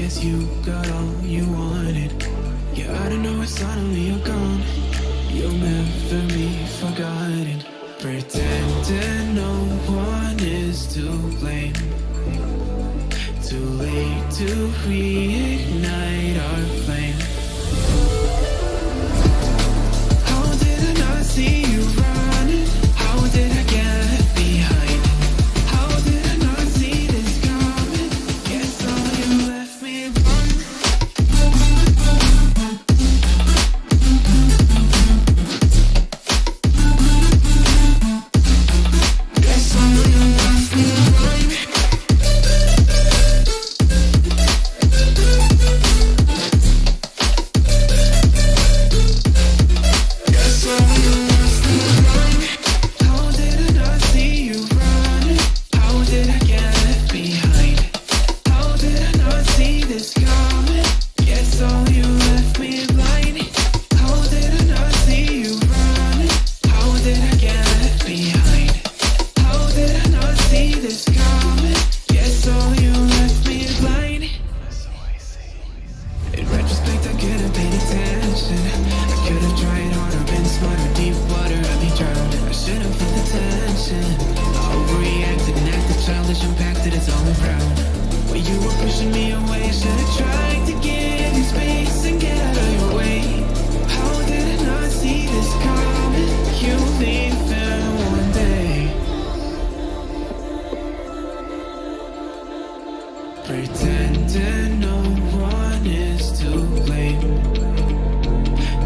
guess you got all you wanted. Yeah, I don't know, it's suddenly you're gone. You'll never be forgotten. Pretending no one is to blame. Too late to reignite our flame. How did I not see you running? How did I get behind? How did I not see this coming? Guess all you left me alone. Guess all you left me alone. Guess all you left me alone. How did I not see you running? How did I get behind? How did I not see this coming? Guess all you left me blind. How did I not see you running? How did I get behind? How did I not see this coming? Guess all you left me blind. In retrospect, I could have paid attention. I could have tried harder, been smarter, deep water, I'd be drowned. I should have paid attention. I overreacted and acted childish, impacted its all around. When you were pushing me away, should have tried to give you space and get out of your way. How did I not see this coming? You leave in one day. Pretending no one is to blame.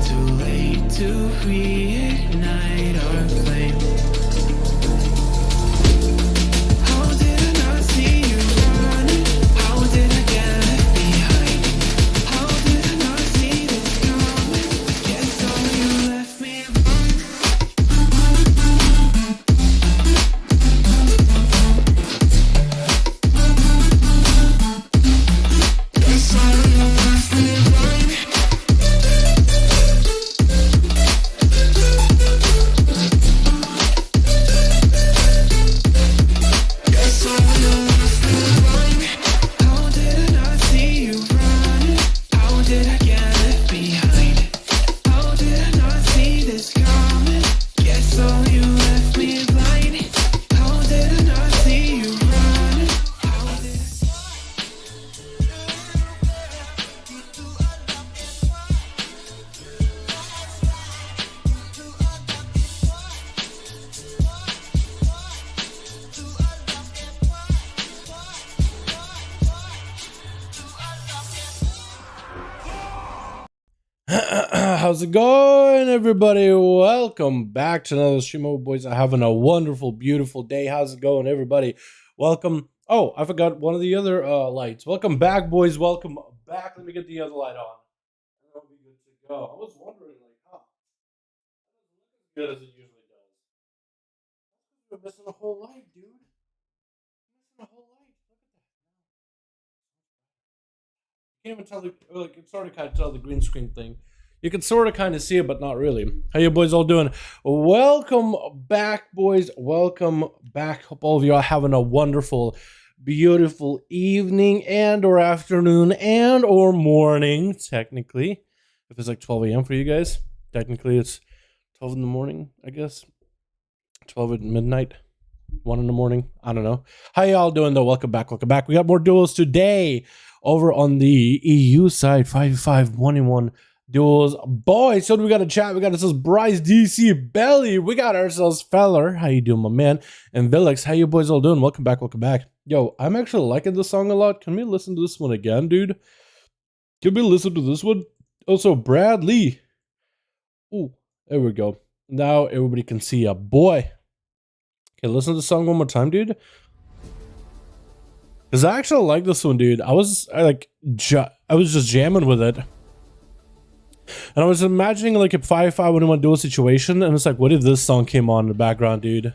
Too late to reignite our flame. How did I not see you running? How did I get behind? How did I not see this coming? Guess all you left me alone. Guess all you left me alone. Guess all you left me alone. How did I not see you running? How did I get behind? How did I not see this coming? Guess all you left me blind. How did I not see you running? How did How's it going, everybody? Welcome back to another stream. Oh, boys are having a wonderful, beautiful day. How's it going, everybody? Welcome. Oh, I forgot one of the other lights. Welcome back, boys. Welcome back. Let me get the other light on. And I'll be good to go. I was wondering, like, huh? It doesn't look as good as it usually does. You're missing a whole light, dude. You're missing a whole light. Look at that. You can't even tell the, like, it's sort of kind of tell the green screen thing. You can sort of kind of see it, but not really. How you boys all doing? Welcome back, boys. Welcome back. Hope all of you are having a wonderful, beautiful evening and or afternoon and or morning, technically. If it's like 12 a.m. for you guys. Technically, it's 12 in the morning, I guess. 12 at midnight. 1 in the morning. I don't know. How y'all doing, though? Welcome back. Welcome back. We got more duels today over on the EU side. 5v5 1v1 Duels. Boys, so we got a chat. We got ourselves Bryce DC Belly. We got ourselves Feller. How you doing, my man? And Villix. How you boys all doing? Welcome back. Welcome back. Yo, I'm actually liking this song a lot. Can we listen to this one again, dude? Can we listen to this one? Also, Bradley. Ooh, there we go. Now everybody can see a boy. Okay, listen to the song one more time, dude. Because I actually like this one, dude. I was just jamming with it. And I was imagining like a 5v5 1v1 duel situation, and it's like, what if this song came on in the background, dude?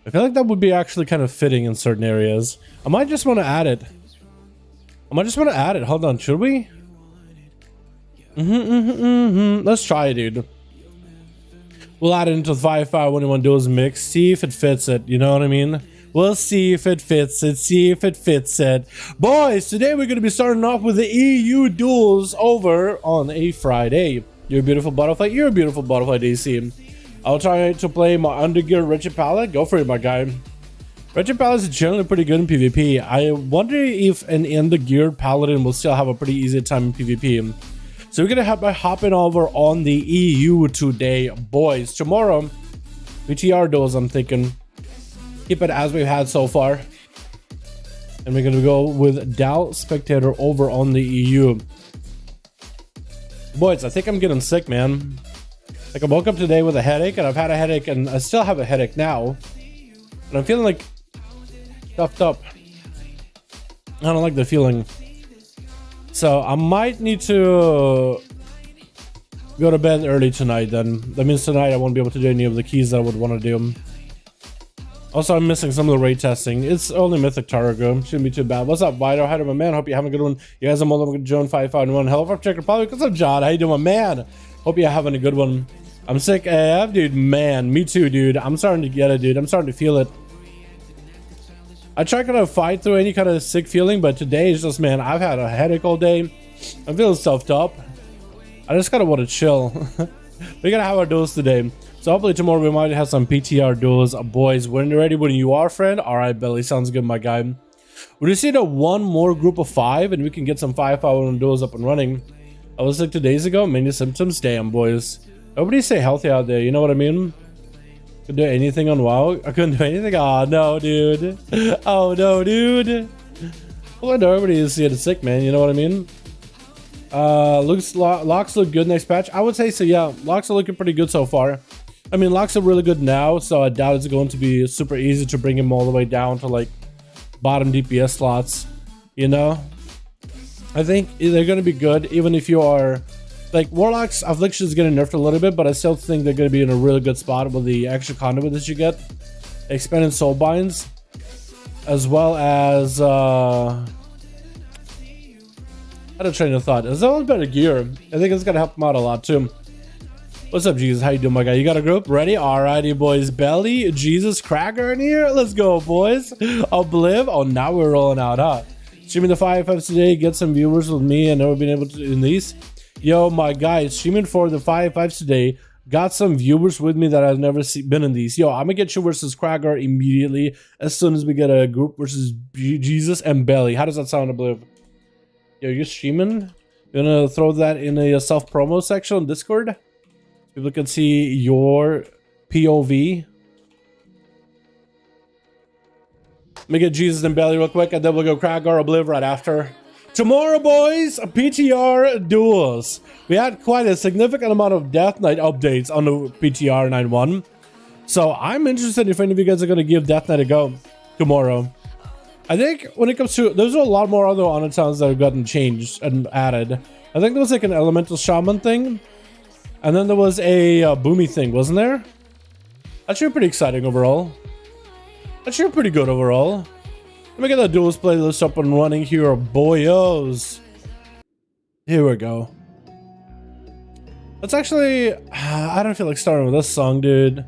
I feel like that would be actually kind of fitting in certain areas. I might just want to add it. Hold on, should we? Let's try it, dude. We'll add it into the 5v5 1v1 duels mix, see if it fits it, you know what I mean? We'll see if it fits it. See if it fits it. Boys, today we're going to be starting off with the EU duels over on a Friday. You're a beautiful butterfly. You're a beautiful butterfly, DC. I'll try to play my undergear Wretched Pallet. Go for it, my guy. Wretched Pallet is generally pretty good in PvP. I wonder if an undergeared Paladin will still have a pretty easy time in PvP. So we're going to be hopping over on the EU today, boys. Tomorrow, VTR duels, I'm thinking. Keep it as we've had so far. And we're going to go with Dal Spectator over on the EU. Boys, I think I'm getting sick, man. Like, I woke up today with a headache, and I've had a headache, and I still have a headache now. And I'm feeling like stuffed up. I don't like the feeling. So I might need to go to bed early tonight then. That means tonight I won't be able to do any of the keys that I would want to do. Also, I'm missing some of the raid testing. It's only Mythic Targo. Shouldn't be too bad. What's up, Vito? Hi to my man. Hope you're having a good one. You guys are more than Joan 551. Hello from Czech Republic. What's up, John? How you doing, my man? Hope you're having a good one. I'm sick AF, dude. Man, me too, dude. I'm starting to get it, dude. I'm starting to feel it. I try to fight through any kind of sick feeling, but today is just, man, I've had a headache all day. I'm feeling stuffed up. I just kind of want to chill. We're gonna have our duels today. So hopefully tomorrow we might have some PTR duels. Boys, when you're ready, when you are, friend. All right, Belly, sounds good, my guy. We just need one more group of 5, and we can get some 5v5 duels up and running. I was sick 2 days ago. Many symptoms. Damn, boys. Nobody stay healthy out there. You know what I mean? Couldn't do anything on WoW. I couldn't do anything. Oh no, dude. Oh no, dude. Well, I know everybody is getting sick, man. You know what I mean? Locks look good next patch. I would say so. Yeah, locks are looking pretty good so far. I mean, locks are really good now, so I doubt it's going to be super easy to bring him all the way down to like bottom DPS slots. You know, I think they're going to be good, even if you are like Warlock's Affliction is getting nerfed a little bit, but I still think they're going to be in a really good spot with the extra conduit that you get, expanded soul binds, as well as I had a train of thought. As well as better gear. I think it's going to help them out a lot too. What's up, Jesus? How you doing, my guy? You got a group? Ready? Alrighty, boys. Belly, Jesus, Cracker in here. Let's go, boys. Obliv. Oh, now we're rolling out, huh? Streaming the 5v5s today. Get some viewers with me. I've never been able to in these. Yo, my guys, streaming for the 5v5s today. Got some viewers with me that I've never been in these. Yo, I'm gonna get you versus Cracker immediately as soon as we get a group versus Jesus and Belly. How does that sound, Obliv? Yo, you're streaming? You gonna throw that in a self-promo section on Discord? People can see your POV. Let me get Jesus and Belly real quick, and then we'll go Cracker or Obliv right after. Tomorrow, boys, PTR duels. We had quite a significant amount of Death Knight updates on the PTR 9.1. So I'm interested if any of you guys are going to give Death Knight a go tomorrow. I think when it comes to, there's a lot more other automatons that have gotten changed and added. I think there was like an Elemental Shaman thing. And then there was a Boomy thing, wasn't there? That's pretty exciting overall. That's pretty good overall. Let me get that duels playlist up and running here, boyos. Here we go. Let's actually, I don't feel like starting with this song, dude.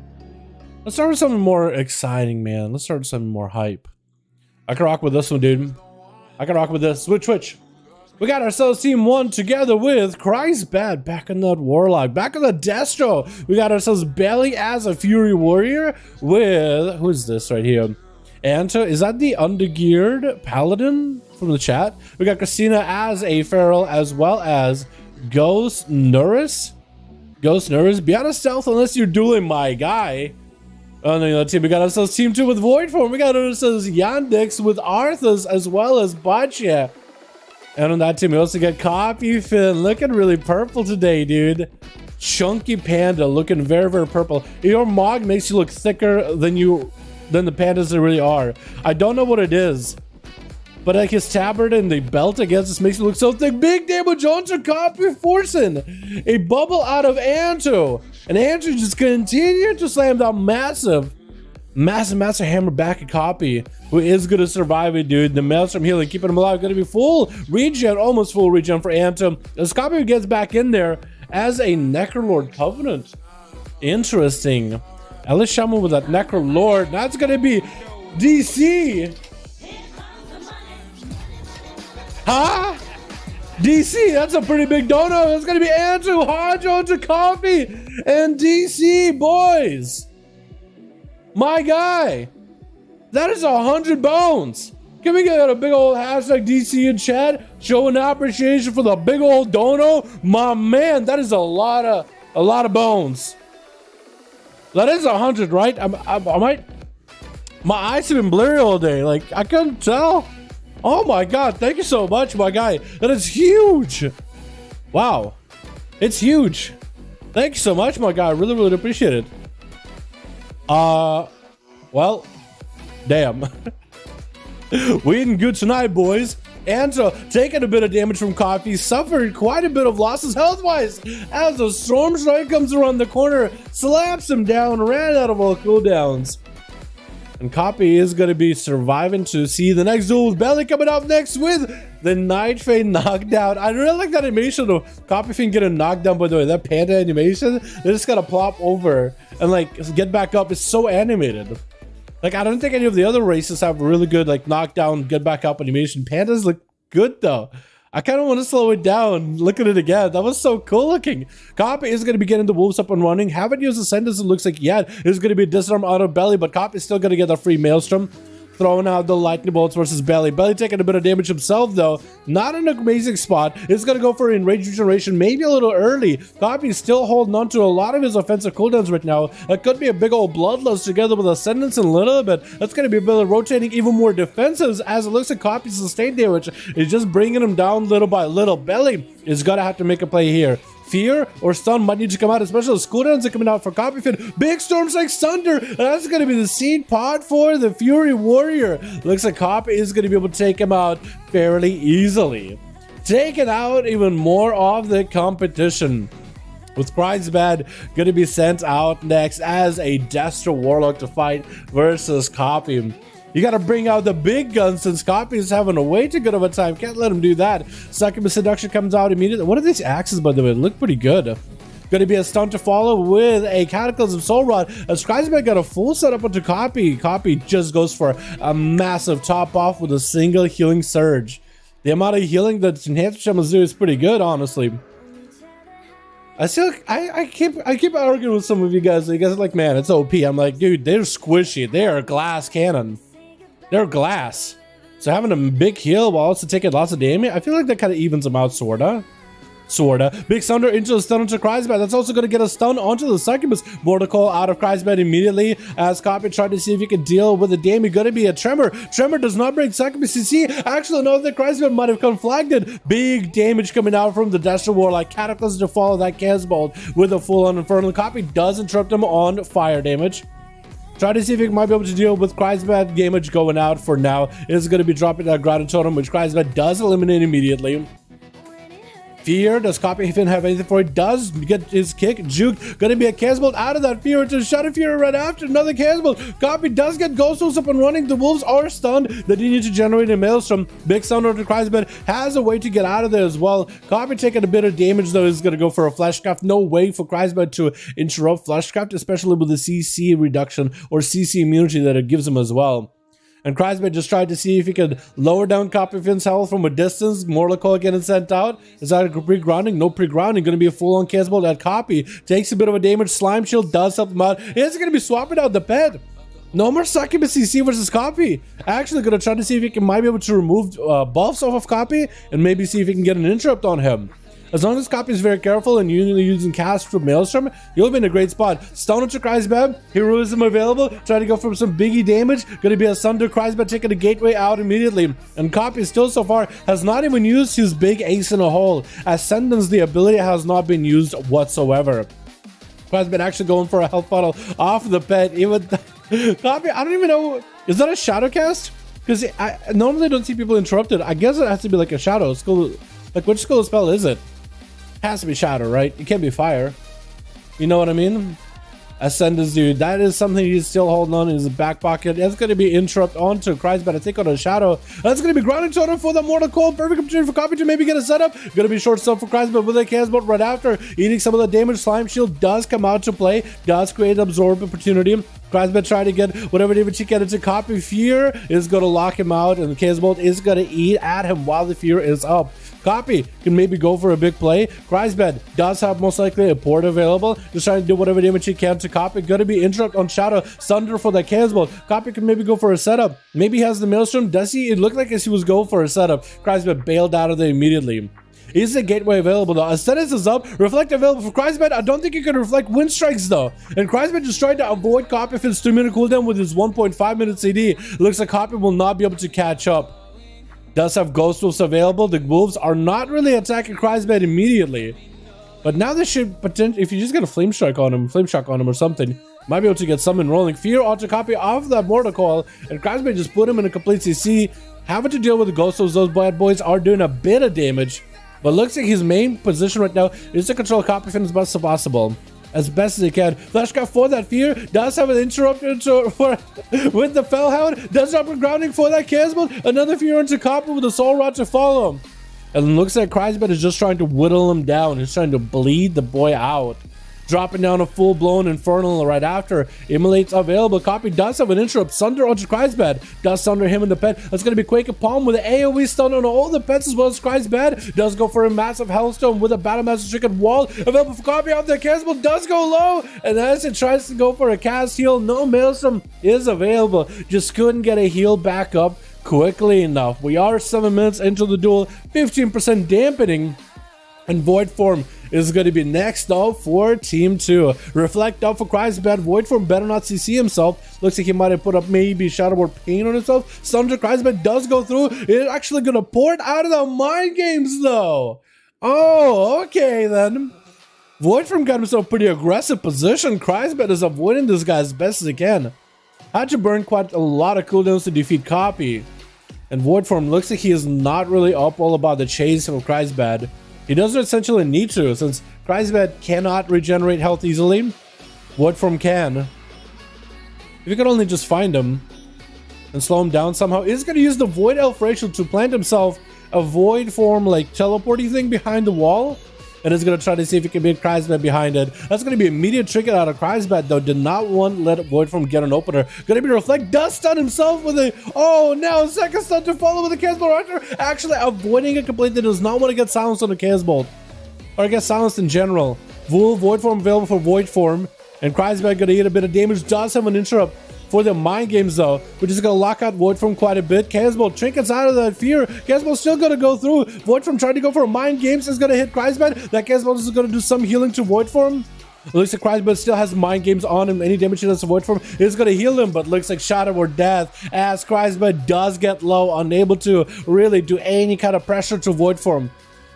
Let's start with something more exciting, man. Let's start with something more hype. I can rock with this one, dude. I can rock with this. Switch. We got ourselves Team 1 together with Christ Bad, back in that Warlock, back in the Destro. We got ourselves Belly as a Fury Warrior with, who's this right here? Anto, is that the undergeared Paladin from the chat? We got Christina as a Feral, as well as Ghost Nuris. Be out of stealth unless you're dueling my guy. Oh no, team. We got ourselves Team 2 with Void Form. We got ourselves Yandex with Arthas, as well as Baccia. And on that team, we also got Copy Finn, looking really purple today, dude. Chunky Panda, looking very, very purple. Your Mog makes you look thicker than the pandas that really are. I don't know what it is, but like his tabard and the belt, I guess, just makes you look so thick. Big damage onto Copy forcing a bubble out of Anto, and Anto just continued to slam down massive hammer back at Copy, who is going to survive it, dude. The Maelstrom healing, keeping him alive, going to be full regen, almost full regen for Anto, as Copy gets back in there as a Necrolord Covenant. Interesting. Ellis Shaman with that Necrolord. That's going to be DC. Huh? DC, that's a pretty big dono. It's gonna be Andrew, Hodjo to Coffee, and DC, boys. My guy. That is 100 bones. Can we get a big old hashtag DC in chat showing appreciation for the big old dono? My man, that is a lot of bones. That is 100, right? I might. My eyes have been blurry all day. Like I couldn't tell. Oh my god! Thank you so much, my guy. That is huge. Wow, it's huge. Thank you so much, my guy. I really, really appreciate it. Well, damn. We eating good tonight, boys. Andrew taking a bit of damage from Coffee, suffered quite a bit of losses health-wise as a storm strike comes around the corner, slaps him down, ran out of all cooldowns. And Coffee is going to be surviving to see the next duel with Belly coming up next with the Night Fane knockdown. I really like that animation of Coffee Fiend getting knocked down, by the way. That panda animation, they just got to plop over and like get back up. It's so animated. Like, I don't think any of the other races have really good, like, knockdown, get back up animation. Pandas look good, though. I kind of want to slow it down. Look at it again. That was so cool looking. Copy is going to be getting the wolves up and running. Haven't used Ascendance, it looks like yet. It's going to be disarm out of Belly, but Copy is still going to get a free Maelstrom. Throwing out the lightning bolts versus Belly. Belly taking a bit of damage himself, though. Not an amazing spot. It's going to go for enraged regeneration, maybe a little early. Copy is still holding on to a lot of his offensive cooldowns right now. It could be a big old bloodlust together with Ascendance in a little bit. That's going to be a bit of rotating even more defensives as it looks like Copy's sustained damage is just bringing him down little by little. Belly is going to have to make a play here. Fear or Stun might need to come out, especially those cooldowns are coming out for Copyfin. Big Storms like Thunder. That's going to be the seed pod for the Fury Warrior. Looks like Copy is going to be able to take him out fairly easily. Taking out even more of the competition. With Kreisbad going to be sent out next as a Destro Warlock to fight versus Copy. You got to bring out the big guns since Copy is having a way too good of a time. Can't let him do that. Succubus Seduction comes out immediately. What are these axes, by the way? They look pretty good. Going to be a stun to follow with a Cataclysm Soul Rod. As Kreisberg got a full setup onto Copy. Copy just goes for a massive top off with a single healing surge. The amount of healing that Enhanced Shamans do is pretty good, honestly. I keep arguing with some of you guys. You guys are like, man, it's OP. I'm like, dude, they're squishy. They are a glass cannon. They're glass. So having a big heal while also taking lots of damage, I feel like that kind of evens them out, sorta. Big Thunder into the stun onto Kreisbad. That's also going to get a stun onto the Succubus. Mortal out of Kreisbad immediately as Copy tried to see if he could deal with the damage. Going to be a Tremor. Tremor does not break Succubus CC. Actually, no, the Kreisbad might have conflicted. Big damage coming out from the Destro Warlock. Cataclysm to follow that Casbolt with a full-on Infernal. Copy does interrupt him on fire damage. Try to see if he might be able to deal with Kreisbad damage going out for now. It's going to be dropping that Grounded Totem, which Kreisbad does eliminate immediately. Fear, does Copyfin have anything for it? Does get his kick juked. Gonna be a Casbolt out of that Fear to Shadow Fury right after another Casbolt. Copy does get Ghost Wolves up and running. The Wolves are stunned. They do need to generate a Maelstrom. Big Thunder to Kreisbad has a way to get out of there as well. Copy taking a bit of damage though is gonna go for a Fleshcraft. No way for Kreisbad to interrupt Fleshcraft, especially with the CC reduction or CC immunity that it gives him as well. And Kreisbad just tried to see if he could lower down Copyfin's health from a distance. Morlock getting sent out. Is that a pre-grounding? No pre-grounding. Going to be a full-on Casbolt at Copy. Takes a bit of a damage. Slime Shield does help him out. It's going to be swapping out the pet. No more Succubus CC versus Copy. Actually going to try to see if he might be able to remove buffs off of Copy and maybe see if he can get an interrupt on him. As long as Copy is very careful and you're using cast for Maelstrom, you'll be in a great spot. Stun into Kreisbad, Heroism available, trying to go for some biggie damage. Gonna be a Thunder Kreisbad taking the gateway out immediately. And Copy still so far has not even used his big ace in a hole. Ascendance, the ability has not been used whatsoever. Kreisbad actually going for a health bottle off the pet. Even Copy, I don't even know, is that a shadow cast? Because I normally don't see people interrupted. I guess it has to be like a shadow school. Like which school spell is it? Has to be shadow, right? It can't be fire. You know what I mean? Ascendance, dude. That is something he's still holding on in his back pocket. That's going to be interrupt onto Kreisbad, I think, on a Shadow. That's going to be grounding total for the Mortal Cold. Perfect opportunity for Copy to maybe get a setup. Going to be short stuff for Kreisbad with a Casbolt right after. Eating some of the damage. Slime Shield does come out to play. Does create absorb opportunity. Kreisbad trying to get whatever damage he can into Copy. Fear is going to lock him out, and the Casbolt is going to eat at him while the Fear is up. Copy can maybe go for a big play. Kreisbad does have most likely a port available. Just trying to do whatever damage he can to Copy. Gonna be interrupt on Shadow. Thunder for the Casbolt. Copy can maybe go for a setup. Maybe he has the Maelstrom. Does he? It looked like as he was going for a setup. Kreisbad bailed out of there immediately. Is the gateway available though? Ascendance is up. Reflect available for Kreisbad. I don't think he can reflect Wind Strikes though. And Kreisbad just tried to avoid Copy if it's 2-minute cooldown with his 1.5 minute CD. Looks like Copy will not be able to catch up. Does have Ghost Wolves available. The Wolves are not really attacking Kreisbad immediately. But now they should potentially, if you just get a Flame Shock on him or something, might be able to get something rolling. Fear auto copy off that Mortal Coil, and Kreisbad just put him in a complete CC. Having to deal with the Ghost Wolves, those bad boys are doing a bit of damage. But looks like his main position right now is to control Copy as best as possible. As best as he can. Flashcraft for that Fear. Does have an interrupter with the Fellhound. Does have a grounding for that Casbolt. Another Fear into Copy with a Soul Rod to follow him. And looks like Kreisbad is just trying to whittle him down. He's trying to bleed the boy out. Dropping down a full-blown Infernal right after. Immolate's available. Copy does have an interrupt. Sunder onto Kreisbad. Does sunder him in the pet. That's going to be Quake of Palm with an AoE stun on all the pets as well as Kreisbad. Does go for a massive Hellstone with a Battlemaster Chicken Wall. Available for Copy out there. Casbolt does go low. And as it tries to go for a cast heal, no Maelstrom is available. Just couldn't get a heal back up quickly enough. We are 7 minutes into the duel. 15% dampening. And Void Form is going to be next up for Team 2. Reflect up for Kreisbad. Void Form better not CC himself. Looks like he might have put up maybe Shadowboard Pain on himself. Thunder Kreisbad does go through. It's actually going to port out of the Mind Games though. Oh, okay then. Void Form got himself pretty aggressive position. Kreisbad is avoiding this guy as best as he can. Had to burn quite a lot of cooldowns to defeat Copy. And Void Form looks like he is not really up all about the chase of Kreisbad. He doesn't essentially need to, since Kreisbad cannot regenerate health easily. Void Form can. If you could only just find him and slow him down somehow, he's going to use the Void Elf Racial to plant himself a Void Form like teleporting thing behind the wall. And is going to try to see if he can beat Kreisbad behind it. That's going to be immediate trigger out of Kreisbad though. Did not want to let Void Form get an opener. Going to be Reflect. Does stun himself with a... Oh, now second stun to follow with a Casbolt Archer. Actually avoiding it completely. Does not want to get silenced on the Casbolt. Or get silenced in general. Void Form available for Void Form. And Kreisbad going to eat a bit of damage. Does have an interrupt for the Mind Games though, which is going to lock out Void Form quite a bit. Casbolt trinkets out of that Fear. Casbolt's still going to go through. Void Form trying to go for a Mind Games is going to hit Kreisbad. That Casbolt is going to do some healing to Void Form. Looks like Kreisbad still has Mind Games on him. Any damage he does to Void Form is going to heal him, but looks like Shadow or Death as Kreisbad does get low, unable to really do any kind of pressure to Void Form.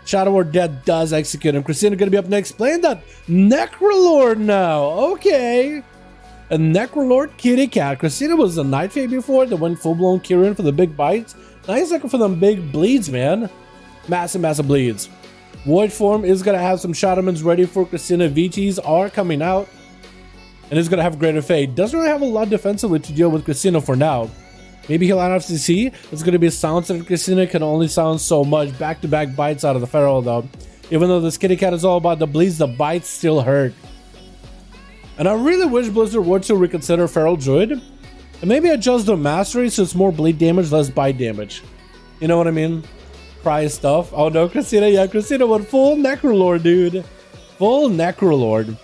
Shadow or Death does execute him. Christina going to be up next playing that Necrolord now. Okay. A Necrolord Kitty Cat. Christina was a Night Fae before that went full-blown Kirin for the big bites. Now he's looking for them big bleeds, man. Massive bleeds. Void Form is going to have some Shadowmans ready for Christina. VTs are coming out. And is going to have Greater Fate. Doesn't really have a lot defensively to deal with Christina for now. Maybe he'll out of CC. It's going to be a silence that Christina can only silence so much. Back-to-back bites out of the Feral though. Even though this Kitty Cat is all about the bleeds, the bites still hurt. And I really wish Blizzard were to reconsider Feral Druid. And maybe adjust the mastery so it's more bleed damage, less bite damage. You know what I mean? Cry stuff. Oh no, Christina. Yeah, Christina went full Necrolord, dude. Full Necrolord.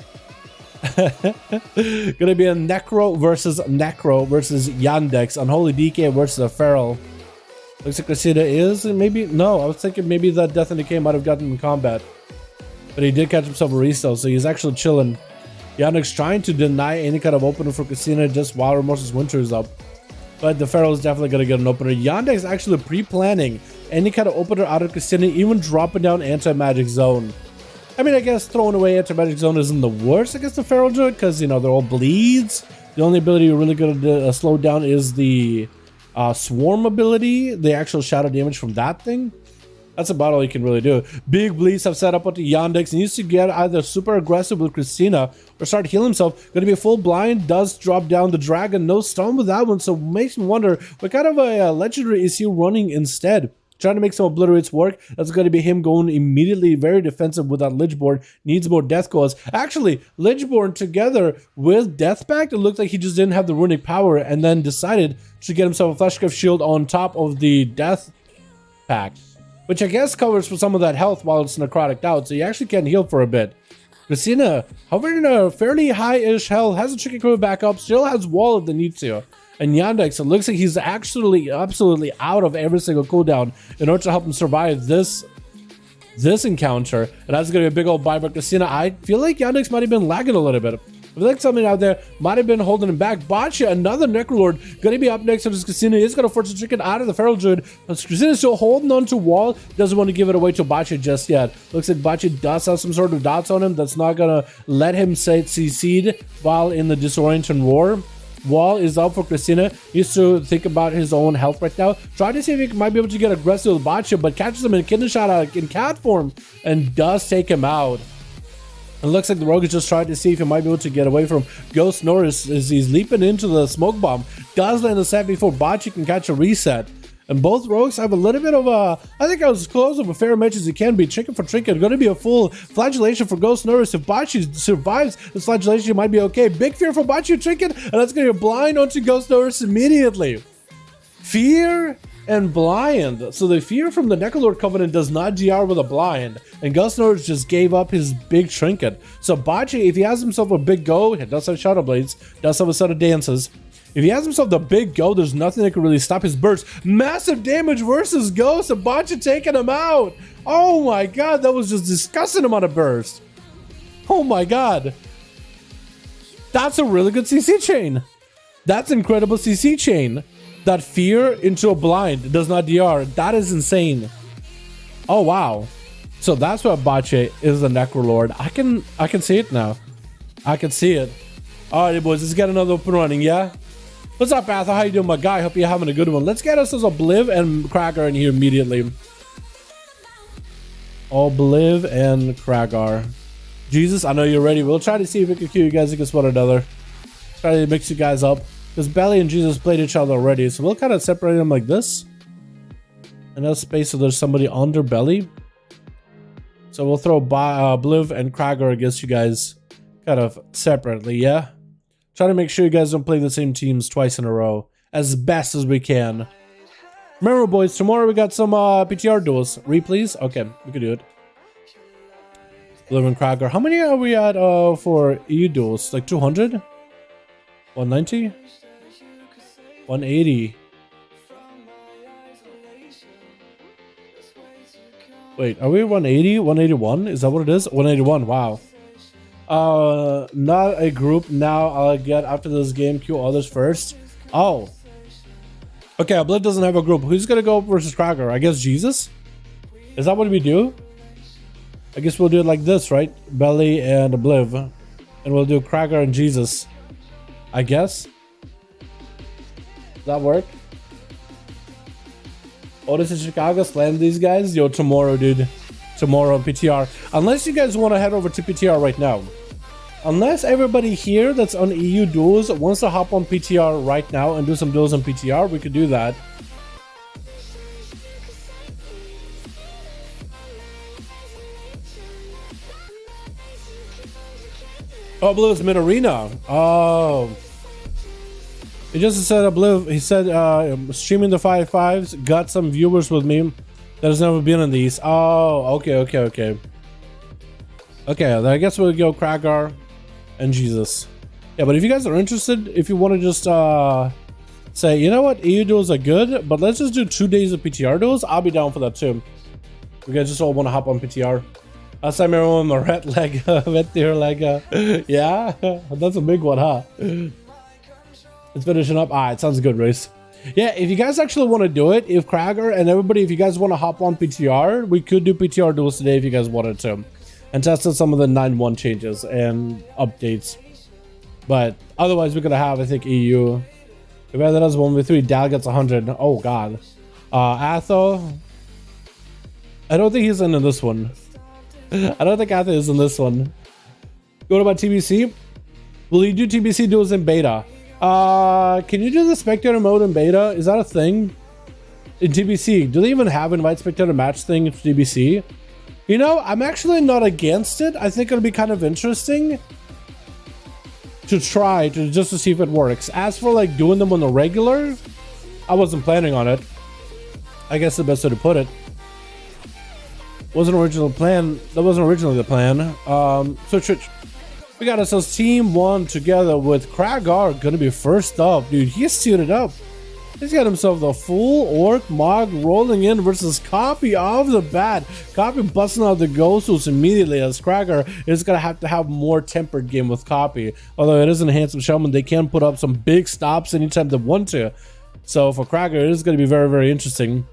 Gonna be a Necro versus Yandex. Unholy DK versus a Feral. Looks like Christina is maybe... No, I was thinking maybe that Death and Decay might have gotten in combat. But he did catch himself a resell, so he's actually chilling. Yandex trying to deny any kind of opener for Christina just while Remorse's Winter is up. But the Feral is definitely going to get an opener. Yandex actually pre-planning any kind of opener out of Christina, even dropping down Anti-Magic Zone. I mean, I guess throwing away Anti-Magic Zone isn't the worst against the Feral Druid, because, you know, they're all bleeds. The only ability you're really going to slow down is the Swarm ability, the actual shadow damage from that thing. That's about all you can really do. Big Bleeds have set up with the Yandex and used to get either super aggressive with Christina or start healing himself. Going to be a full blind, does drop down the dragon, no stun with that one, so makes me wonder what kind of a legendary is he running instead. Trying to make some obliterates work. That's going to be him going immediately very defensive with that Lichborn. Needs more death cause. Actually, Lichborn together with Death Pact, it looked like he just didn't have the runic power and then decided to get himself a Fleshcraft shield on top of the Death Pact, which I guess covers for some of that health while it's necrotic out, so you actually can heal for a bit. Christina, hovering in a fairly high-ish health, has a chicken coming back up, still has wall if they need to. And Yandex, it looks like he's actually absolutely out of every single cooldown in order to help him survive this encounter. And that's going to be a big old buy, but Christina, I feel like Yandex might have been lagging a little bit. I feel like something out there might have been holding him back. Boccia, another Necrolord, going to be up next to this Christina. He's going to force the chicken out of the Feral Druid. But Christina's still holding on to wall. Doesn't want to give it away to Boccia just yet. Looks like Boccia does have some sort of dots on him. That's not going to let him succeed while in the Disorienting War. Wall is up for Christina. He needs to think about his own health right now. Try to see if he might be able to get aggressive with Boccia, but catches him in kidney shot in cat form and does take him out. It looks like the rogue is just trying to see if he might be able to get away from Ghost Norris as he's leaping into the smoke bomb. Does land a set before Boccia can catch a reset. And both rogues have a little bit of a, I think I was as close of a fair match as it can be. Chicken for trinket. Going to be a full flagellation for Ghost Norris. If Boccia survives this flagellation, it might be okay. Big fear for Boccia trinket. And that's going to be blind onto Ghost Norris immediately. Fear and blind. So the fear from the Necrolord Covenant does not GR with a blind. And Ghost Norris just gave up his big trinket. So Boccia, if he has himself a big go, he does have Shadow Blades, does have a set of dances. If he has himself the big go, there's nothing that can really stop his burst. Massive damage versus Ghost. And Boccia taking him out. Oh my god, that was just disgusting amount of burst. Oh my god. That's a really good CC chain. That's incredible CC chain. That fear into a blind does not DR. That is insane. Oh wow. So that's what Boccia is, the Necrolord. I can see it now. I can see it. Alright boys, let's get another open running, yeah? What's up, Arthur? How you doing, my guy? Hope you're having a good one. Let's get us as Obliv and Kragar in here immediately. Obliv and Kragar. Jesus, I know you're ready. We'll try to see if we can queue you guys against one another. Try to mix you guys up. Because Belly and Jesus played each other already, so we'll kind of separate them like this. Enough space so there's somebody under Belly. So we'll throw Bliv and Kragar against you guys kind of separately, yeah? Try to make sure you guys don't play the same teams twice in a row as best as we can. Remember, boys, tomorrow we got some PTR duels. Repleys? Okay, we can do it. Bliv and Kragar. How many are we at for EU duels? Like 200? 190? 180. Wait, are we 180? 181? Is that what it is? 181, wow. Not a group now. I'll get after this game, queue others first. Oh. Okay, Obliv doesn't have a group. Who's gonna go versus Kragar? I guess Jesus? Is that what we do? I guess we'll do it like this, right? Belly and Obliv. And we'll do Kragar and Jesus. I guess. Does that work? Otis in Chicago, slam these guys? Yo, tomorrow, dude. Tomorrow, PTR. Unless you guys want to head over to PTR right now. Unless everybody here that's on EU duels wants to hop on PTR right now and do some duels on PTR, we could do that. Oh, Blue is mid-arena. Oh. He just said Obliv. He said streaming the 5.5s, got some viewers with me that has never been on these. Oh, okay. Okay, then I guess we'll go Kragar and Jesus. Yeah, but if you guys are interested, if you want to just say, you know what, EU duels are good, but let's just do 2 days of PTR duels, I'll be down for that too. You guys just all want to hop on PTR. Last time everyone with a red leg, red deer leg. Yeah, that's a big one, huh? It's finishing up. It sounds good, Race. Yeah, if you guys actually want to do it, if Kragar and everybody, if you guys want to hop on PTR, we could do PTR duels today if you guys wanted to. And test out some of the 9.1 changes and updates. But otherwise, we're going to have, I think, EU. If that does 1v3, Dal gets 100. Oh, God. Atho. I don't think he's in this one. I don't think Athe is in this one. What about TBC? Will you do TBC duels in beta? Can you do the spectator mode in beta? Is that a thing? In TBC, do they even have invite spectator match thing in TBC? You know, I'm actually not against it. I think it'll be kind of interesting to try to just to see if it works. As for like doing them on the regular, I wasn't planning on it. I guess the best way to put it. Wasn't original plan. That wasn't originally the plan. So we got ourselves team 1 together with Kragar gonna be first up. Dude, he's suited up. He's got himself the full orc mog rolling in versus Copy off the bat. Copy busting out the ghosts immediately as Kragar is going to have more tempered game with Copy. Although it is an handsome showman, they can put up some big stops anytime they want to. So for Kragar, it is going to be very, very interesting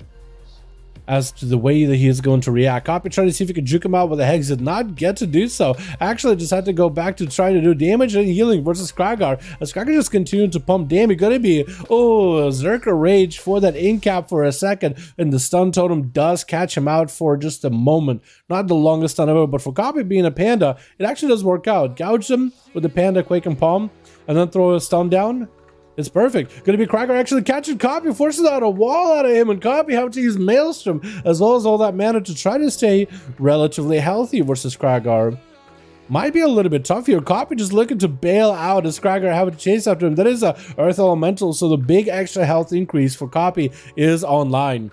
as to the way that he is going to react. Copy trying to see if he could juke him out with a hex, did not get to do so. Actually just had to go back to try to do damage and healing versus Kragar. As Kragar just continued to pump damage, gonna be, oh, Zerker Rage for that in cap for a second, and the stun totem does catch him out for just a moment. Not the longest stun ever, but for Copy being a panda, it actually does work out. Gouge him with the panda quake and palm, and then throw a stun down. It's perfect. Gonna be Kragar actually catching Copy, forces out a wall out of him, and Copy having to use Maelstrom as well as all that mana to try to stay relatively healthy versus Kragar. Might be a little bit tough here. Copy just looking to bail out as Kragar having to chase after him. That is a Earth Elemental, so the big extra health increase for Copy is online.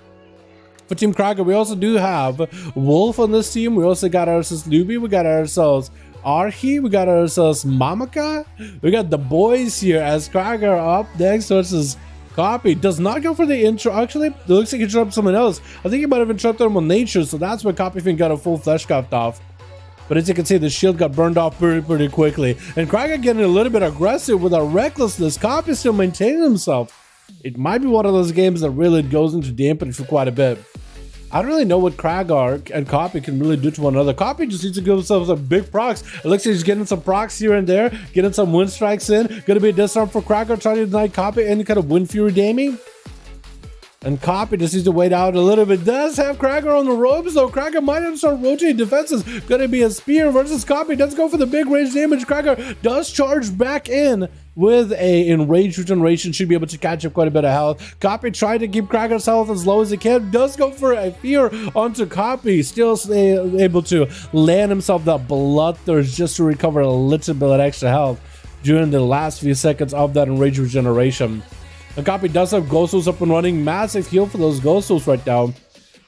For Team Kragar, we also do have Wolf on this team. We also got ourselves Luby. We got ourselves Arhi, we got ourselves Mamaka. We got the boys here as Kragar up next versus Copy. Does not go for the intro. Actually, it looks like he interrupted someone else. I think he might have interrupted him on nature, so that's where Copy got a full flesh cuffed off. But as you can see, the shield got burned off pretty quickly. And Kragar getting a little bit aggressive with a recklessness. Copy still maintaining himself. It might be one of those games that really goes into dampen for quite a bit. I don't really know what Kragar and Copy can really do to one another. Copy just needs to give himself some big procs. It looks like he's getting some procs here and there, getting some wind strikes in. Gonna be a disarm for Kragar, trying to deny Copy any kind of wind fury damage. And Copy just needs to wait out a little bit. Does have Kragar on the ropes though. Kragar might have to start rotating defenses. Gonna be a spear versus Copy. Does go for the big range damage. Kragar does charge back in with a enraged regeneration. Should be able to catch up quite a bit of health. Copy trying to keep Kragar's health as low as he can. Does go for a fear onto Copy. Still able to land himself that bloodthirst just to recover a little bit of extra health during the last few seconds of that enraged regeneration. And Copy does have Ghost Souls up and running. Massive heal for those Ghost Souls right now.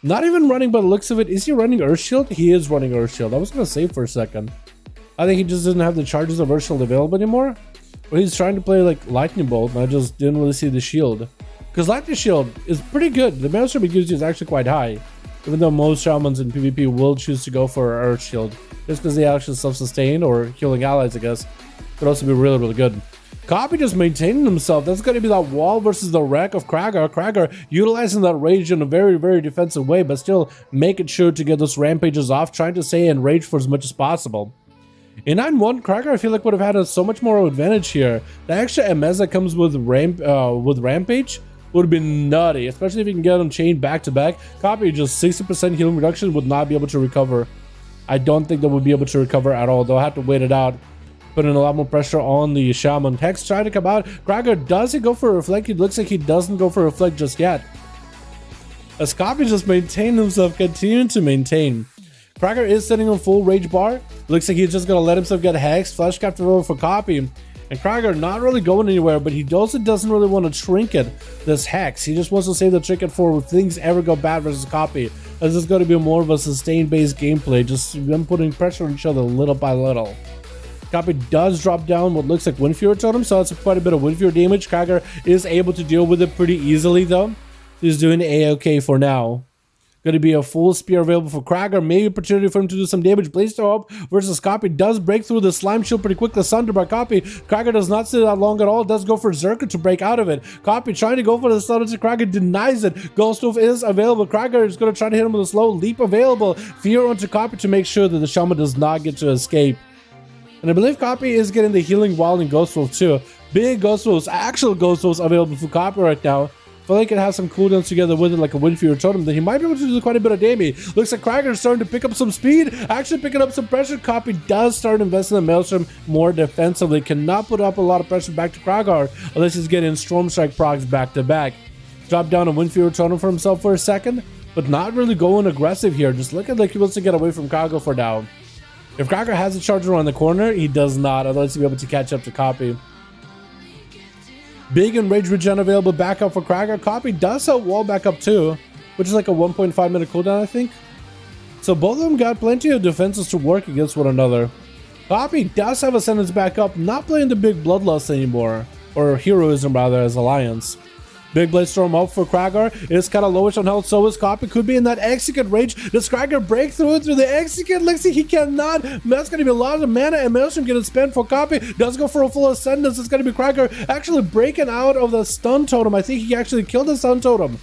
Not even running by the looks of it. Is he running Earth Shield? He is running Earth Shield. I was going to say for a second. I think he just doesn't have the charges of Earth Shield available anymore. But he's trying to play like Lightning Bolt, and I just didn't really see the shield. Because Lightning Shield is pretty good. The Maelstrom it gives you is actually quite high. Even though most shamans in PvP will choose to go for Earth Shield. Just because they actually self-sustain or healing allies, I guess. Could also be really, really good. Copy just maintaining himself. That's going to be that wall versus the wreck of Kragar. Kragar utilizing that rage in a very, very defensive way, but still making sure to get those rampages off, trying to stay in rage for as much as possible. In 9-1, Kragar, I feel like would have had so much more advantage here. The extra MS that comes with Rampage would have been nutty, especially if you can get them chained back to back. Copy just 60% healing reduction would not be able to recover. I don't think they would be able to recover at all. They'll have to wait it out. Putting a lot more pressure on the Shaman. Hex trying to come out. Kragar, does he go for a reflect? It looks like he doesn't go for a reflect just yet. As Copy just maintained himself, continuing to maintain. Kragar is sitting on full rage bar. Looks like he's just going to let himself get hexed. Flash capture over for Copy. And Kragar not really going anywhere, but he also doesn't really want to trinket this hex. He just wants to save the trinket for if things ever go bad versus Copy. This is going to be more of a sustained based gameplay. Just them putting pressure on each other little by little. Copy does drop down what looks like Wind Fury Totem, so that's quite a bit of Wind Fury damage. Kragar is able to deal with it pretty easily though. He's doing A-okay for now. Going to be a full spear available for Kragar. Maybe opportunity for him to do some damage. Blaze Throw up versus Copy does break through the slime shield pretty quickly. Sunder by Copy. Kragar does not sit that long at all. Does go for Zerker to break out of it. Copy trying to go for the Sunder to Kragar, denies it. Ghost Wolf is available. Kragar is going to try to hit him with a slow leap available. Fear onto Copy to make sure that the Shaman does not get to escape. And I believe Copy is getting the healing while in Ghost Wolf too. Big Ghost Wolves, actual Ghost Wolves available for Copy right now. feel like it has some cooldowns together with it, like a Windfear Totem, then he might be able to do quite a bit of damage. Looks like Krager is starting to pick up some speed, actually picking up some pressure. Copy does start investing in the Maelstrom more defensively. Cannot put up a lot of pressure back to Krager unless he's getting Storm Strike procs back to back. Drop down a Windfear Totem for himself for a second, but not really going aggressive here. Just looking like he wants to get away from Krager for now. If Krager has a charger around the corner, he does not, otherwise he'll be able to catch up to Copy. Big and Rage Regen available back up for Krager. Copy does have wall back up too, which is like a 1.5 minute cooldown, I think. So both of them got plenty of defenses to work against one another. Copy does have Ascendance back up, not playing the big Bloodlust anymore, or Heroism rather, as Alliance. Big Blade Storm up for Krager. Is kind of lowish on health, so is Copy. Could be in that Execute Rage. Does Krager break through the Execute? Let's see, he cannot. That's going to be a lot of mana and Maelstrom getting spent for Copy. Does go for a full Ascendance. It's going to be Krager actually breaking out of the Stun Totem. I think he actually killed the Stun Totem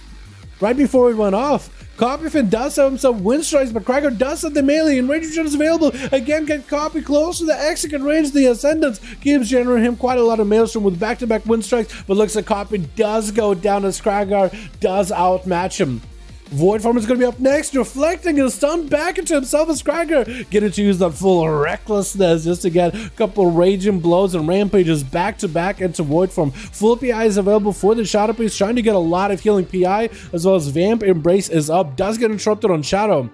right before it went off. Copyfin does have himself Wind Strikes, but Krager does have the melee, and Rage Regen is available. Again, get Copy close to the Execute range. The Ascendance keeps generating him quite a lot of Maelstrom with back-to-back Wind Strikes, but looks like Copy does go down as Krager does outmatch him. Void Form is going to be up next, reflecting his stun back into himself as Krager getting to use that full recklessness just to get a couple raging blows and rampages back to back into Void Form. Full PI is available for the Shadow Priest, trying to get a lot of healing PI, as well as Vamp Embrace is up, does get interrupted on Shadow.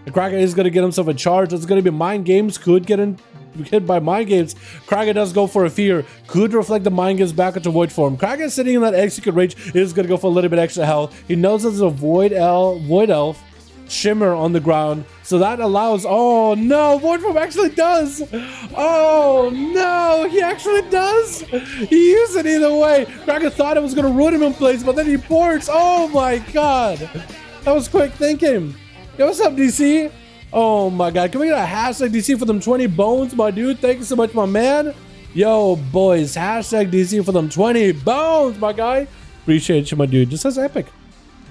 The Krager is going to get himself a charge. It's going to be Mind Games, could get hit by Mind Games. Krager does go for a Fear, could reflect the Mind Games back into Void Form. Krager sitting in that Execute Rage is going to go for a little bit extra health. He knows there's a Void Elf Shimmer on the ground, so that allows, oh no, Void Form actually does. Oh no, he actually does. He used it either way. Krager thought it was going to ruin him in place, but then he ports. Oh my god, that was quick thinking. Yo, what's up, DC? Oh my god, can we get a hashtag DC for them 20 bones, my dude? Thank you so much, my man. Yo, boys, hashtag DC for them 20 bones, my guy. Appreciate you, my dude. Just says epic.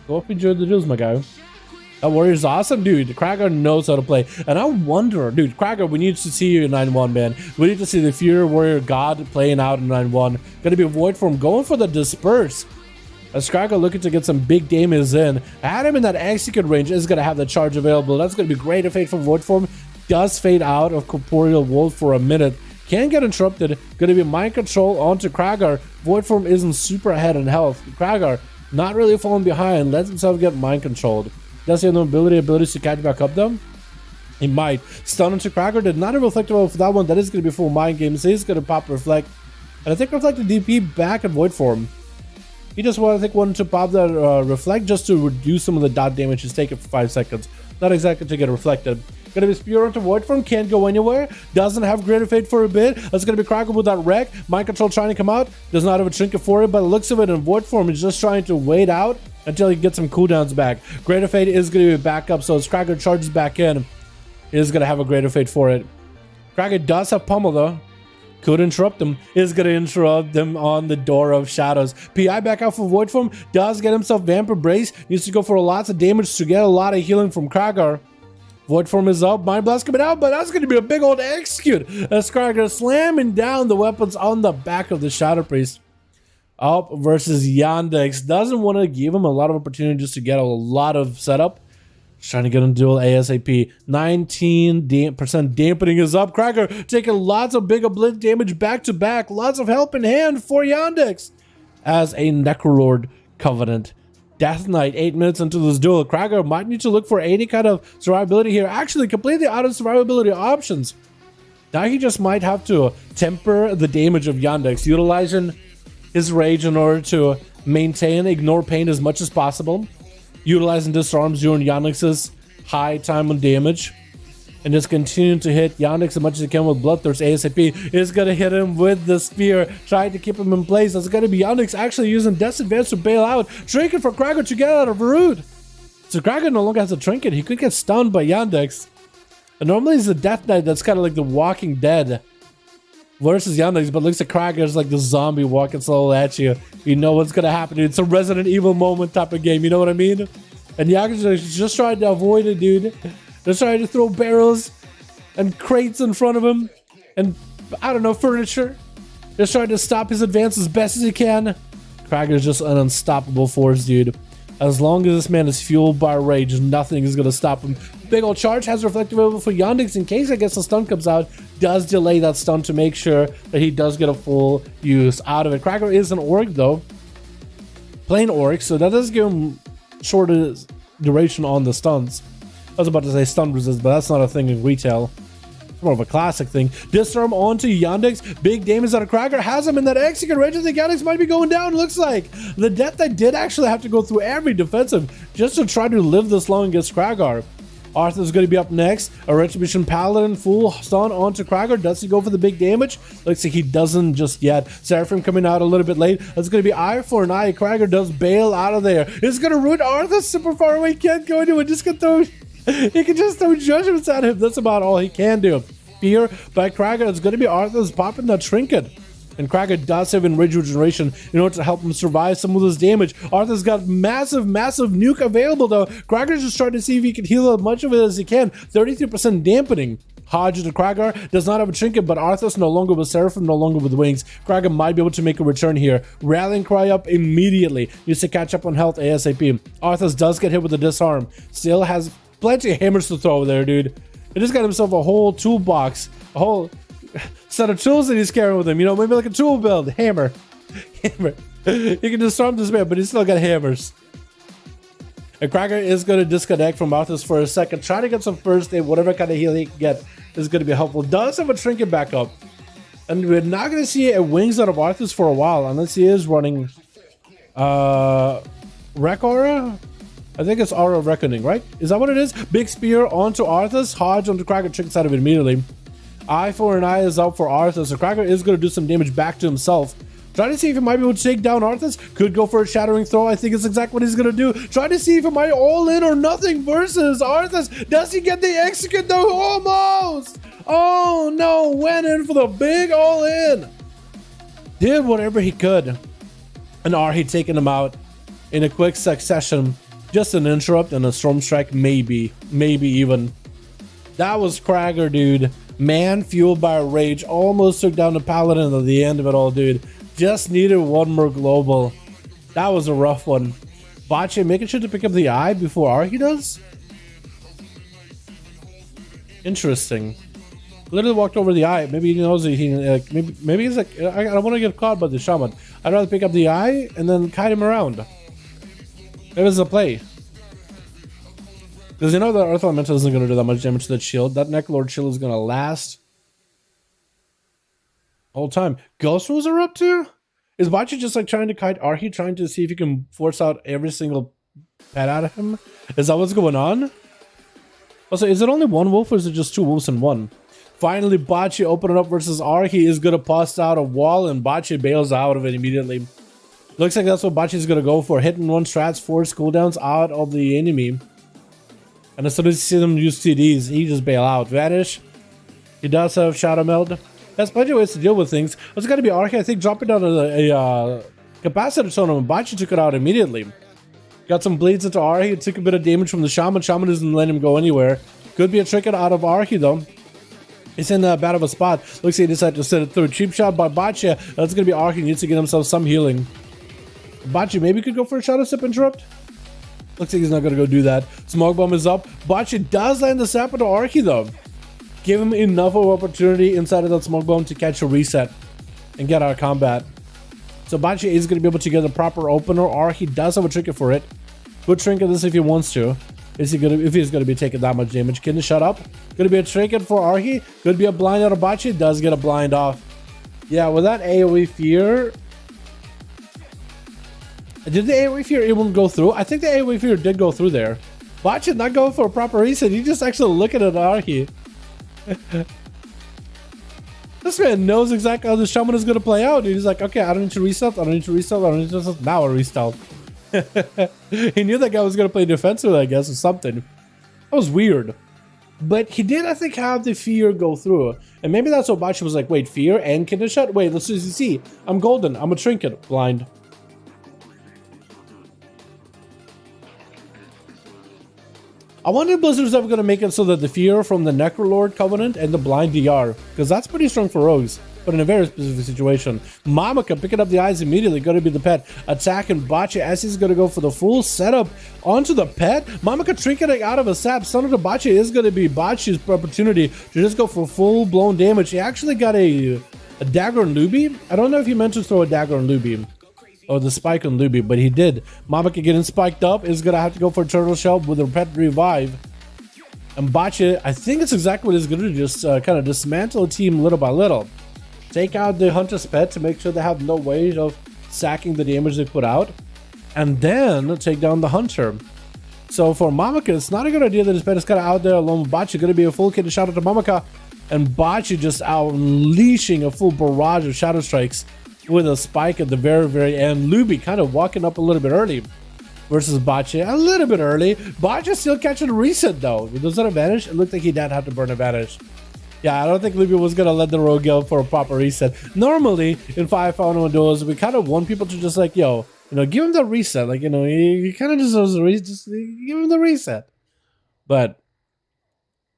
Go up and enjoy the duels, my guy. That warrior's awesome, dude. Krager knows how to play. And I wonder, dude, Krager, we need to see you in 9-1, man. We need to see the Fury Warrior God playing out in 9-1. Gonna be a Void Form going for the Disperse. As Krager looking to get some big damage in. Had him in that Execute range is going to have the charge available. That's going to be great if Fade from Void Form does fade out of Corporeal Wolf for a minute. Can get interrupted. Going to be Mind Control onto Krager. Void Form isn't super ahead in health. Krager not really falling behind. Lets himself get Mind Controlled. Does he have no abilities to catch back up though? He might. Stun into Krager. Did not reflect well for that one. That is going to be full Mind Games. He's going to pop Reflect. And I think Reflect the DP back in Void Form. He just wanted to pop that Reflect just to reduce some of the dot damage he's taken for 5 seconds. Not exactly to get reflected. Gonna be Spear onto Void Form, can't go anywhere. Doesn't have Greater Fate for a bit. That's gonna be Krager with that wreck. Mind Control trying to come out. Does not have a trinket for it, but it looks of it in Void Form is just trying to wait out until he gets some cooldowns back. Greater Fate is gonna be back up, so as Krager charges back in, he is gonna have a Greater Fate for it. Krager does have Pummel though. Could interrupt him, is going to interrupt them on the Door of Shadows. PI back out for Void Form, does get himself Vamp Embrace, needs to go for lots of damage to get a lot of healing from Krager. Void Form is up, Mind Blast coming out, but that's going to be a big old Execute as Krager slamming down the weapons on the back of the Shadow Priest. Up versus Yandex, doesn't want to give him a lot of opportunities to get a lot of setup. Trying to get him duel ASAP. 19% dampening is up. Krager taking lots of big blitz damage back to back. Lots of help in hand for Yandex as a Necrolord Covenant. Death Knight 8 minutes into this duel. Krager might need to look for any kind of survivability here. Actually, completely out of survivability options. Now he just might have to temper the damage of Yandex, utilizing his rage in order to maintain ignore pain as much as possible. Utilizing disarms during Yandex's high time on damage. And just continuing to hit Yandex as much as he can with Bloodthirst ASAP. Is going to hit him with the spear. Trying to keep him in place. That's going to be Yandex actually using Death's Advance to bail out. Trinket for Krager to get out of Root. So Krager no longer has a trinket. He could get stunned by Yandex. And normally it's the Death Knight that's kind of like the Walking Dead versus Yandex, but looks like Krager's like the zombie walking slowly at you. You know what's gonna happen, dude. It's a Resident Evil moment type of game, you know what I mean? And Yandex is just trying to avoid it, dude. They're trying to throw barrels and crates in front of him and, I don't know, furniture. Just trying to stop his advance as best as he can. Krager's just an unstoppable force, dude. As long as this man is fueled by rage, nothing is going to stop him. Big old charge has reflective over for Yandex in case I guess the stun comes out. Does delay that stun to make sure that he does get a full use out of it. Krager is an orc though. Plain orc, so that does give him shorter duration on the stuns. I was about to say stun resist, but that's not a thing in retail. More of a classic thing. Disarm onto Yandex. Big damage out of Krager. Has him in that execute range. I think Yandex might be going down. Looks like the death I did actually have to go through every defensive just to try to live this long against Krager. Arthur's going to be up next. A Retribution Paladin. Full stun onto Krager. Does he go for the big damage? Looks like he doesn't just yet. Seraphim coming out a little bit late. It's going to be eye for an eye. Krager does bail out of there. It's going to ruin Arthur. Super far away. Can't go into it. Just going to throw... He can just throw judgments at him. That's about all he can do. Fear by Krager. It's going to be Arthur's popping that trinket. And Krager does have enraged regeneration in order to help him survive some of this damage. Arthur's got massive nuke available though. Krager's just trying to see if he can heal as much of it as he can. 33% dampening. Hodge to Krager does not have a trinket, but Arthur's no longer with Seraphim, no longer with wings. Krager might be able to make a return here. Rallying cry up immediately. Needs to catch up on health ASAP. Arthur's does get hit with a disarm. Still has plenty of hammers to throw over there, dude. He just got himself a whole toolbox, a whole set of tools that he's carrying with him. You know, maybe like a tool build. Hammer. Hammer. You can disarm this man, but he's still got hammers. And Krager is going to disconnect from Arthas for a second. Try to get some first aid. Whatever kind of heal he can get is going to be helpful. Does have a trinket back up. And we're not going to see a wings out of Arthas for a while, unless he is running Wreck Aura? I think it's Aura of Reckoning, right? Is that what it is? Big spear onto Arthas. Hodge onto Krager, trickets out of it immediately. Eye for an eye is out for Arthas. So Krager is going to do some damage back to himself. Try to see if he might be able to take down Arthas. Could go for a shattering throw. I think it's exactly what he's going to do. Try to see if it might all in or nothing versus Arthas. Does he get the execute though? Almost! Oh no, went in for the big all in. Did whatever he could. And Arhi taking him out in a quick succession. Just an interrupt and a storm strike, maybe even. That was Krager, dude. Man fueled by rage, almost took down the Paladin at the end of it all, dude. Just needed one more global. That was a rough one. Bache making sure to pick up the eye before Arhi does? Interesting. Literally walked over the eye. Maybe he knows that he like maybe he's like, I don't want to get caught by the shaman. I'd rather pick up the eye and then kite him around. It was a play. Because you know that Earth Elemental isn't going to do that much damage to that shield. That Necrolord shield is going to last the whole time. Ghost Rules are up too? Is Bachi just like trying to kite Arhi, trying to see if he can force out every single pet out of him? Is that what's going on? Also, is it only one wolf or is it just two wolves in one? Finally, Bachi opening up versus Arhi is going to bust out a wall and Bachi bails out of it immediately. Looks like that's what Bachi's going to go for. Hitting one strats, force cooldowns out of the enemy. And as soon as you see them use TDs, he just bail out. Vanish. He does have Shadow Meld. That's plenty of ways to deal with things. It's got to be Archi, I think, dropping down a capacitor totem. Bachi took it out immediately. Got some bleeds into Archi. Took a bit of damage from the Shaman. Shaman doesn't let him go anywhere. Could be a trinket out of Archi, though. He's in a bad of a spot. Looks like he decided to send it through. Cheap shot by Bachi. That's going to be Archi. Needs to get himself some healing. Bachi maybe could go for a Shadow Step interrupt. Looks like he's not going to go do that. Smoke Bomb is up. Bachi does land the Sapper to Archi, though. Give him enough of opportunity inside of that Smoke Bomb to catch a reset and get out of combat. So Bachi is going to be able to get a proper opener. Archi does have a trinket for it. Good trinket this if he wants to. Is he gonna, if he's going to be taking that much damage? Can he shut up? Going to be a trinket for Archi. Could be a blind out of Bachi. Does get a blind off. Yeah, with that AoE fear... Did the AoE fear even go through? I think the AoE fear did go through there. Bachi not going for a proper reset. He just actually looking at Archi. This man knows exactly how the shaman is going to play out. He's like, okay, I don't need to reset. I don't need to reset. I don't need to reset. Now I restart. He knew that guy was going to play defensive, I guess, or something. That was weird. But he did, I think, have the fear go through. And maybe that's what Bachi was like, wait, fear and Kidney Shot? Wait, let's just see. I'm golden. I'm a trinket. Blind. I wonder if Blizzard's ever going to make it so that the fear from the Necrolord Covenant and the blind DR, because that's pretty strong for rogues. but in a very specific situation. Mamaka picking up the eyes immediately, going to be the pet. Attacking Bachi as he's going to go for the full setup onto the pet. Mamaka trinketing out of a sap. Son of the Bachi is going to be Bachi's opportunity to just go for full-blown damage. He actually got a dagger on Luby. I don't know if he meant to throw a dagger on Luby. Or the spike on Luby, but he did. Mamaka getting spiked up is going to have to go for a turtle shell with a pet revive. And Bachi, I think it's exactly what he's going to do, just kind of dismantle the team little by little. Take out the Hunter's pet to make sure they have no way of sacking the damage they put out. And then take down the Hunter. So for Mamaka, it's not a good idea that his pet is kind of out there alone with Bachi. Going to be a full kit to shout out to Mamaka. And Bachi just unleashing a full barrage of Shadow Strikes with a spike at the very, very end. Luby kind of walking up a little bit early versus Bachi a little bit early. Bachi still catching a reset though. Does that advantage? It looked like he did have to burn advantage. Yeah, I don't think Luby was going to let the rogue go for a proper reset. Normally, in 5v5 1v1 duels, we kind of want people to just like, yo, you know, give him the reset. Like, you know, he kind of deserves a reset. Just give him the reset. But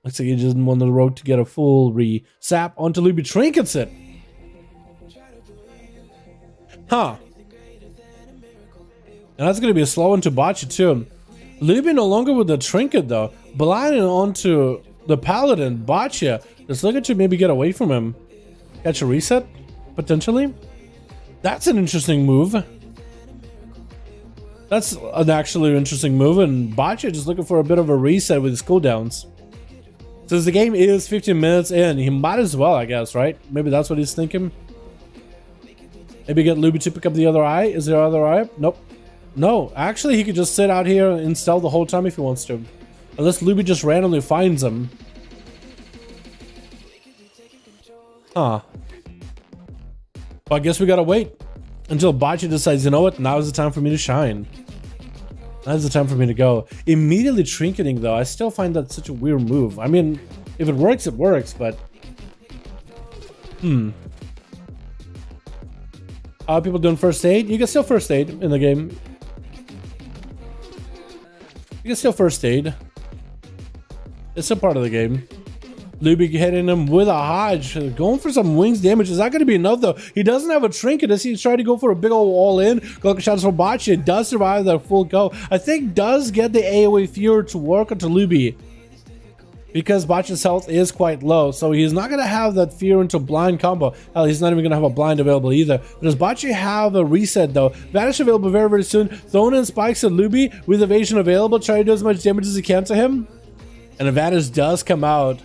looks like he just want the rogue to get a full re-sap onto Luby. Trinkets it. Huh. And that's going to be a slow into Bachi too. Luby no longer with the trinket though. Blinding onto the paladin. Bachi just looking to maybe get away from him. Catch a reset, potentially. That's an interesting move. That's an actually interesting move. And Bachi just looking for a bit of a reset with his cooldowns. Since the game is 15 minutes in, he might as well, I guess, right? Maybe that's what he's thinking. Maybe get Luby to pick up the other eye. Is there other eye? Nope. No, actually he could just sit out here and stealth the whole time if he wants to. Unless Luby just randomly finds him. Huh. Well, I guess we gotta wait until Bachi decides, you know what, now is the time for me to shine. Now's the time for me to go. Immediately trinketing though, I still find that such a weird move. I mean, if it works, but... How are people doing first aid? You can still first aid in the game. You can still first aid. It's a part of the game. Luby hitting him with a Hodge. Going for some wings damage. Is that going to be enough though? He doesn't have a trinket. As he's trying to go for a big old all-in. Go shots for Bachi. It does survive that full go. I think does get the AoE Fury to work onto Luby. Because Bachi's health is quite low, so he's not going to have that fear into blind combo. Hell, he's not even going to have a blind available either. Does Bachi have a reset though? Vanish available very, very soon. Throwing in spikes at Luby with evasion available. Try to do as much damage as he can to him. And a Vanish does come out.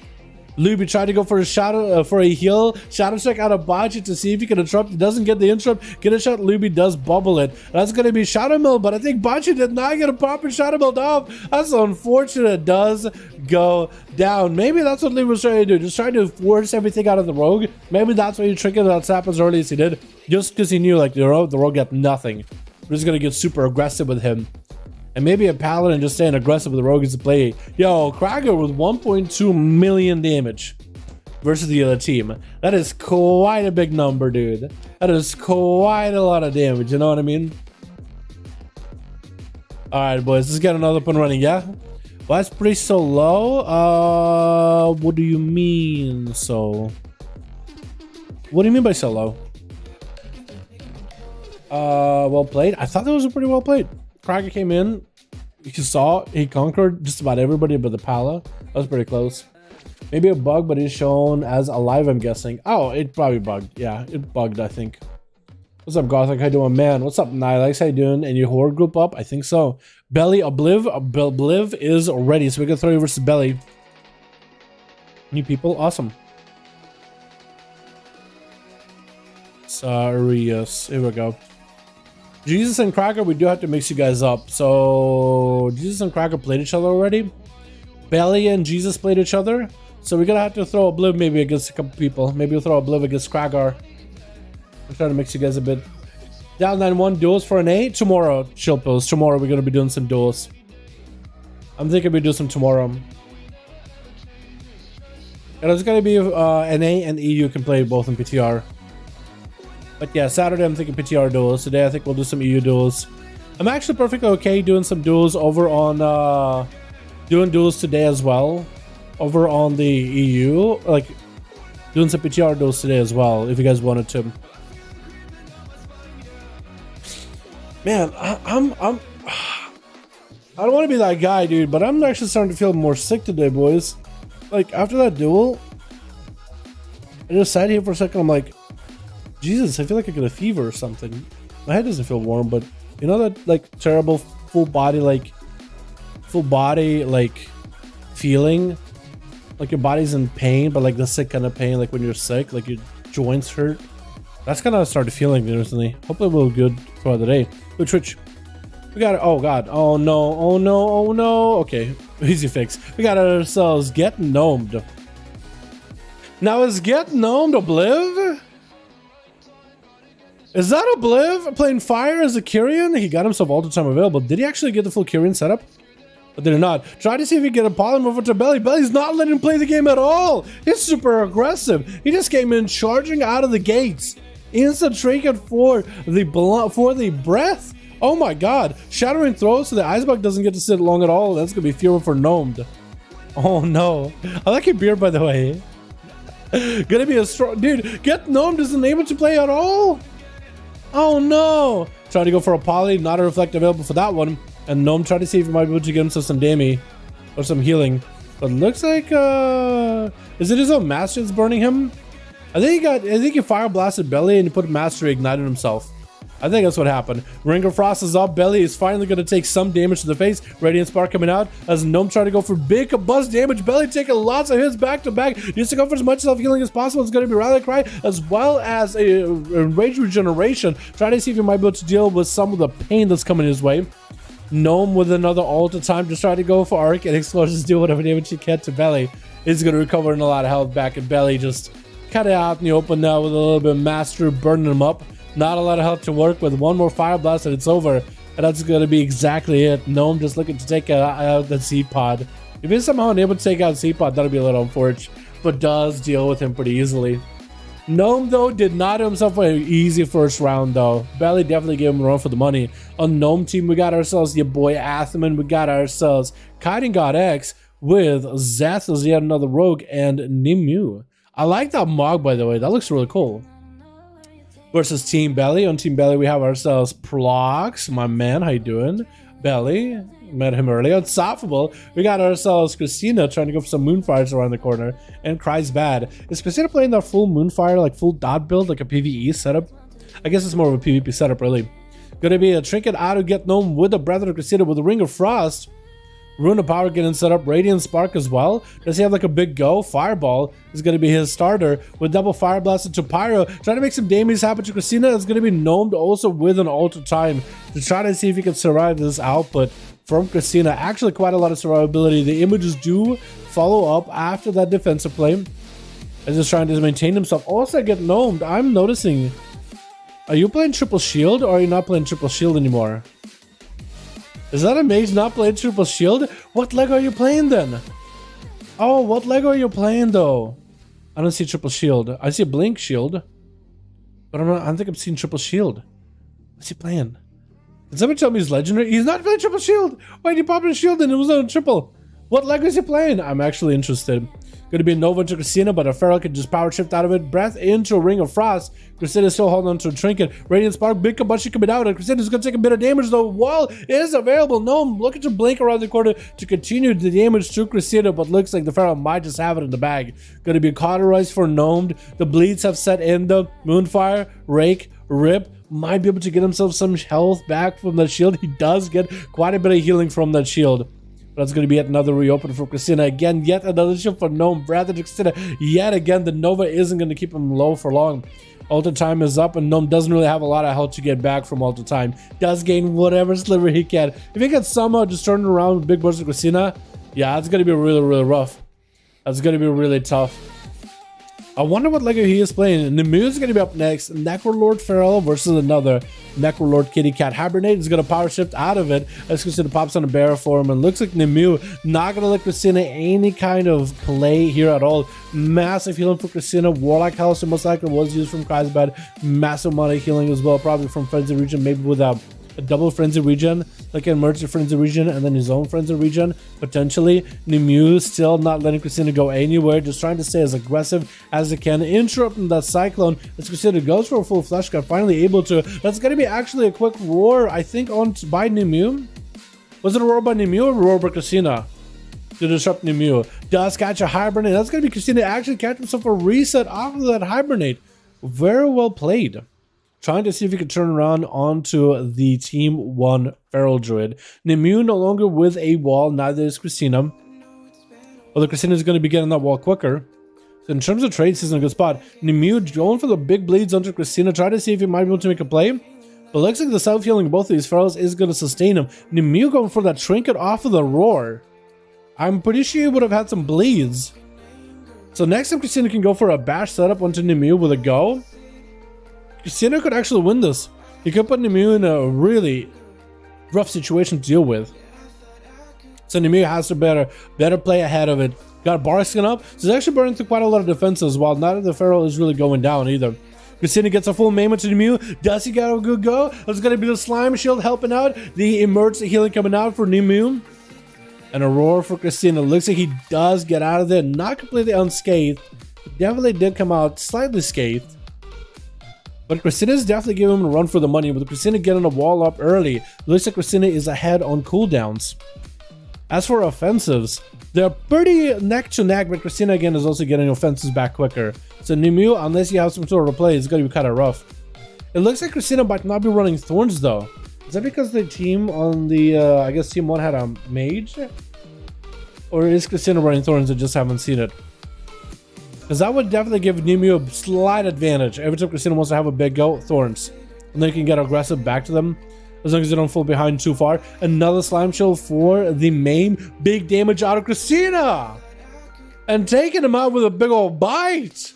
Luby tried to go for a shadow for a heal. Shadow Strike out of Bachi to see if he can interrupt. He doesn't get the interrupt. Get a shot. Luby does bubble it. That's going to be Shadow Mill, but I think Bachi did not get a proper Shadow Mill off. That's unfortunate. It does go down. Maybe that's what Luby was trying to do. Just trying to force everything out of the rogue. Maybe that's why he triggered that sap as early as he did. Just because he knew like the rogue got nothing. We're just going to get super aggressive with him. And maybe a paladin just staying aggressive with the rogue is to play. Yo, Krager with 1.2 million damage versus the other team. That is quite a big number, dude. That is quite a lot of damage, you know what I mean? Alright, boys, let's get another up and running, yeah? Well, that's pretty so low. What do you mean so? What do you mean by so low? Well played? I thought that was a pretty well played. Krager came in, you saw, he conquered just about everybody but the Pala. That was pretty close. Maybe a bug, but it's shown as alive, I'm guessing. Oh, it probably bugged. Yeah, it bugged, I think. What's up, Gothic? How you doing, man? What's up, Nilex? How you doing? And your horde group up? I think so. Belly, Obliv is ready, so we can throw you versus Belly. New people? Awesome. Sorry, yes. Here we go. Jesus and Krager, we do have to mix you guys up. So Jesus and Krager played each other already. Belly and Jesus played each other. So we're gonna have to throw Obliv maybe against a couple people. Maybe we'll throw Obliv against Krager. I'm trying to mix you guys a bit. Down 9-1 duels for NA tomorrow. Chill pills. Tomorrow we're gonna be doing some duels. I'm thinking we do some tomorrow. And it's gonna be NA and EU can play both in PTR. But yeah, Saturday I'm thinking PTR duels. Today I think we'll do some EU duels. I'm actually perfectly okay doing some duels over on doing duels today as well. Over on the EU. Like Doing some PTR dose today as well, if you guys wanted to. Man, I don't want to be that guy, dude, but I'm actually starting to feel more sick today, boys. Like, after that duel, I just sat here for a second, I'm like, Jesus, I feel like I got a fever or something. My head doesn't feel warm, but you know that, like, terrible full body, like, feeling? Like, your body's in pain, but, like, the sick kind of pain, like, when you're sick, like, your joints hurt. That's kind of started feeling recently. Hopefully we'll be good throughout the day. But Twitch, we got it. Oh god. Oh no. Oh no. Oh no. Okay. Easy fix. We got ourselves Get Gnomed. Now is Get Gnomed Obliv? Is that Obliv playing Fire as a Kyrian? He got himself all the time available. Did he actually get the full Kyrian setup? But did not. Try to see if he can get a polymorph over to Belly. Belly's not letting him play the game at all. He's super aggressive. He just came in charging out of the gates. Instant trinket for the breath. Oh my god. Shattering throws so the Icebug doesn't get to sit long at all. That's gonna be fearful for Gnomed. Oh no. I like your beard, by the way. Gonna be a strong dude. Get Gnomed isn't able to play at all. Oh no. Trying to go for a poly, not a reflect available for that one. And Gnome tried to see if he might be able to get himself some damage or some healing. But looks like is it his own master that's burning him? I think he fire blasted Belly and he put Mastery ignited himself. I think that's what happened. Ring of Frost is up. Belly is finally going to take some damage to the face. Radiant Spark coming out as Gnome trying to go for big buzz damage. Belly taking lots of hits back to back. Needs to go for as much self-healing as possible. It's going to be Rally Cry as well as a Rage Regeneration. Trying to see if he might be able to deal with some of the pain that's coming his way. Gnome with another ult of time to try to go for Arc and Explosions, do whatever damage he can to Belly. He's going to recover in a lot of health back, and Belly just cut it out in the open now with a little bit of Mastery burning him up. Not a lot of health to work with. One more Fire Blast and it's over. And that's going to be exactly it. Gnome just looking to take out the C-Pod. If he's somehow unable to take out C-Pod, that'll be a little unfortunate. But does deal with him pretty easily. Gnome, though, did not do himself an easy first round, though. Belly definitely gave him a run for the money. On Gnome team, we got ourselves your boy Athman. We got ourselves Kiting God X with Zeth as yet another rogue and Nimue. I like that mog, by the way. That looks really cool. Versus Team Belly. On Team Belly, we have ourselves Plox, my man. How you doing? Belly. Met him earlier. Unstoppable. We got ourselves Christina trying to go for some Moonfires around the corner. And Cries Bad. Is Christina playing that full Moonfire, like full dot build, like a PvE setup? I guess it's more of a PvP setup, really. Gonna be a Trinket out to Get Gnome with the Breath of Christina with the Ring of Frost. Rune of Power getting set up. Radiant Spark as well. Does he have like a big go? Fireball is going to be his starter with double Fire Blast into Pyro. Trying to make some damage happen to Christina. Is going to be Gnomed also with an ult of time to try to see if he can survive this output from Christina. Actually, quite a lot of survivability. The images do follow up after that defensive play. And just trying to maintain himself. Also get Gnomed. I'm noticing. Are you playing Triple Shield or are you not playing Triple Shield anymore? Is that a mage not playing Triple Shield? What leg are you playing then? Oh, what leg are you playing though? I don't see Triple Shield. I see a Blink Shield. But I don't think I'm seeing Triple Shield. What's he playing? Did somebody tell me he's legendary? He's not playing Triple Shield! Why did he pop in Shield and it was on Triple? What leg is he playing? I'm actually interested. Gonna be a Nova into Christina, but a Feral can just power shift out of it. Breath into a Ring of Frost. Christina's still holding on to a Trinket. Radiant Spark, big Kabushi coming out, and Christina's gonna take a bit of damage though. Wall is available. Gnome looking to blink around the corner to continue the damage to Christina, but looks like the Feral might just have it in the bag. Gonna be cauterized for Gnomed. The bleeds have set in the Moonfire, Rake, Rip. Might be able to get himself some health back from that shield. He does get quite a bit of healing from that shield. That's going to be yet another reopen for Christina. Again, yet another shield for Gnome. Breath of Christina. Yet again, the Nova isn't going to keep him low for long. Ultra time is up, and Gnome doesn't really have a lot of health to get back from Ultra time. Does gain whatever sliver he can. If he can somehow just turn it around with Big Burst of Christina, yeah, that's going to be really, really rough. That's going to be really tough. I wonder what Lego he is playing. Nimue is going to be up next. Necrolord Feral versus another Necrolord Kitty Cat. Hibernate is going to power shift out of it as Christina pops on a bear form. And looks like Nimue not going to let Christina any kind of play here at all. Massive healing for Christina. Warlock House most likely was used from Kreisbad. Massive amount of healing as well. Probably from Frenzy Region. Maybe with a double Frenzy Region. like an emergency frenzy region and then his own frenzy region, potentially. Nemu still not letting Christina go anywhere, just trying to stay as aggressive as it can, interrupting that cyclone as Christina goes for a full flash cut, finally able to. That's going to be actually a quick roar, I think, on by Nemu. Was it a roar by Nemu or a roar by Christina to disrupt Nemu? Does catch a hibernate. That's going to be Christina actually catch himself a reset off of that hibernate. Very well played. Trying to see if he could turn around onto the Team 1 Feral Druid. Nemu no longer with a wall, neither is Christina. Although Christina is going to be getting that wall quicker. So in terms of trades, he's in a good spot. Nemu going for the big bleeds onto Christina, trying to see if he might be able to make a play. But looks like the self-healing of both of these Ferals is going to sustain him. Nemu going for that trinket off of the roar. I'm pretty sure he would have had some bleeds. So next time Christina can go for a bash setup onto Nemu with a go. Christina could actually win this. He could put Nemu in a really rough situation to deal with. So Nemu has to better play ahead of it. Got Bar Skin up. So he's actually burning through quite a lot of defenses while neither of the Feral is really going down either. Christina gets a full maim into Nemu. Does he got a good go? There's going to be the Slime Shield helping out. The emergency healing coming out for Nemu. And a roar for Christina. Looks like he does get out of there. Not completely unscathed. Definitely did come out slightly scathed. But Christina's definitely giving him a run for the money. With Christina getting a wall up early, looks like Christina is ahead on cooldowns. As for offensives, they're pretty neck to neck, but Christina again is also getting offensives back quicker. So Nemu, unless you have some sort of play, it's going to be kind of rough. It looks like Christina might not be running Thorns though. Is that because the team on the, I guess Team 1 had a mage? Or is Christina running Thorns and just haven't seen it? Because that would definitely give Nemu a slight advantage. Every time Christina wants to have a big go, Thorns. And then you can get aggressive back to them. As long as they don't fall behind too far. Another Slime Shield for the main. Big damage out of Christina! And taking him out with a big old bite!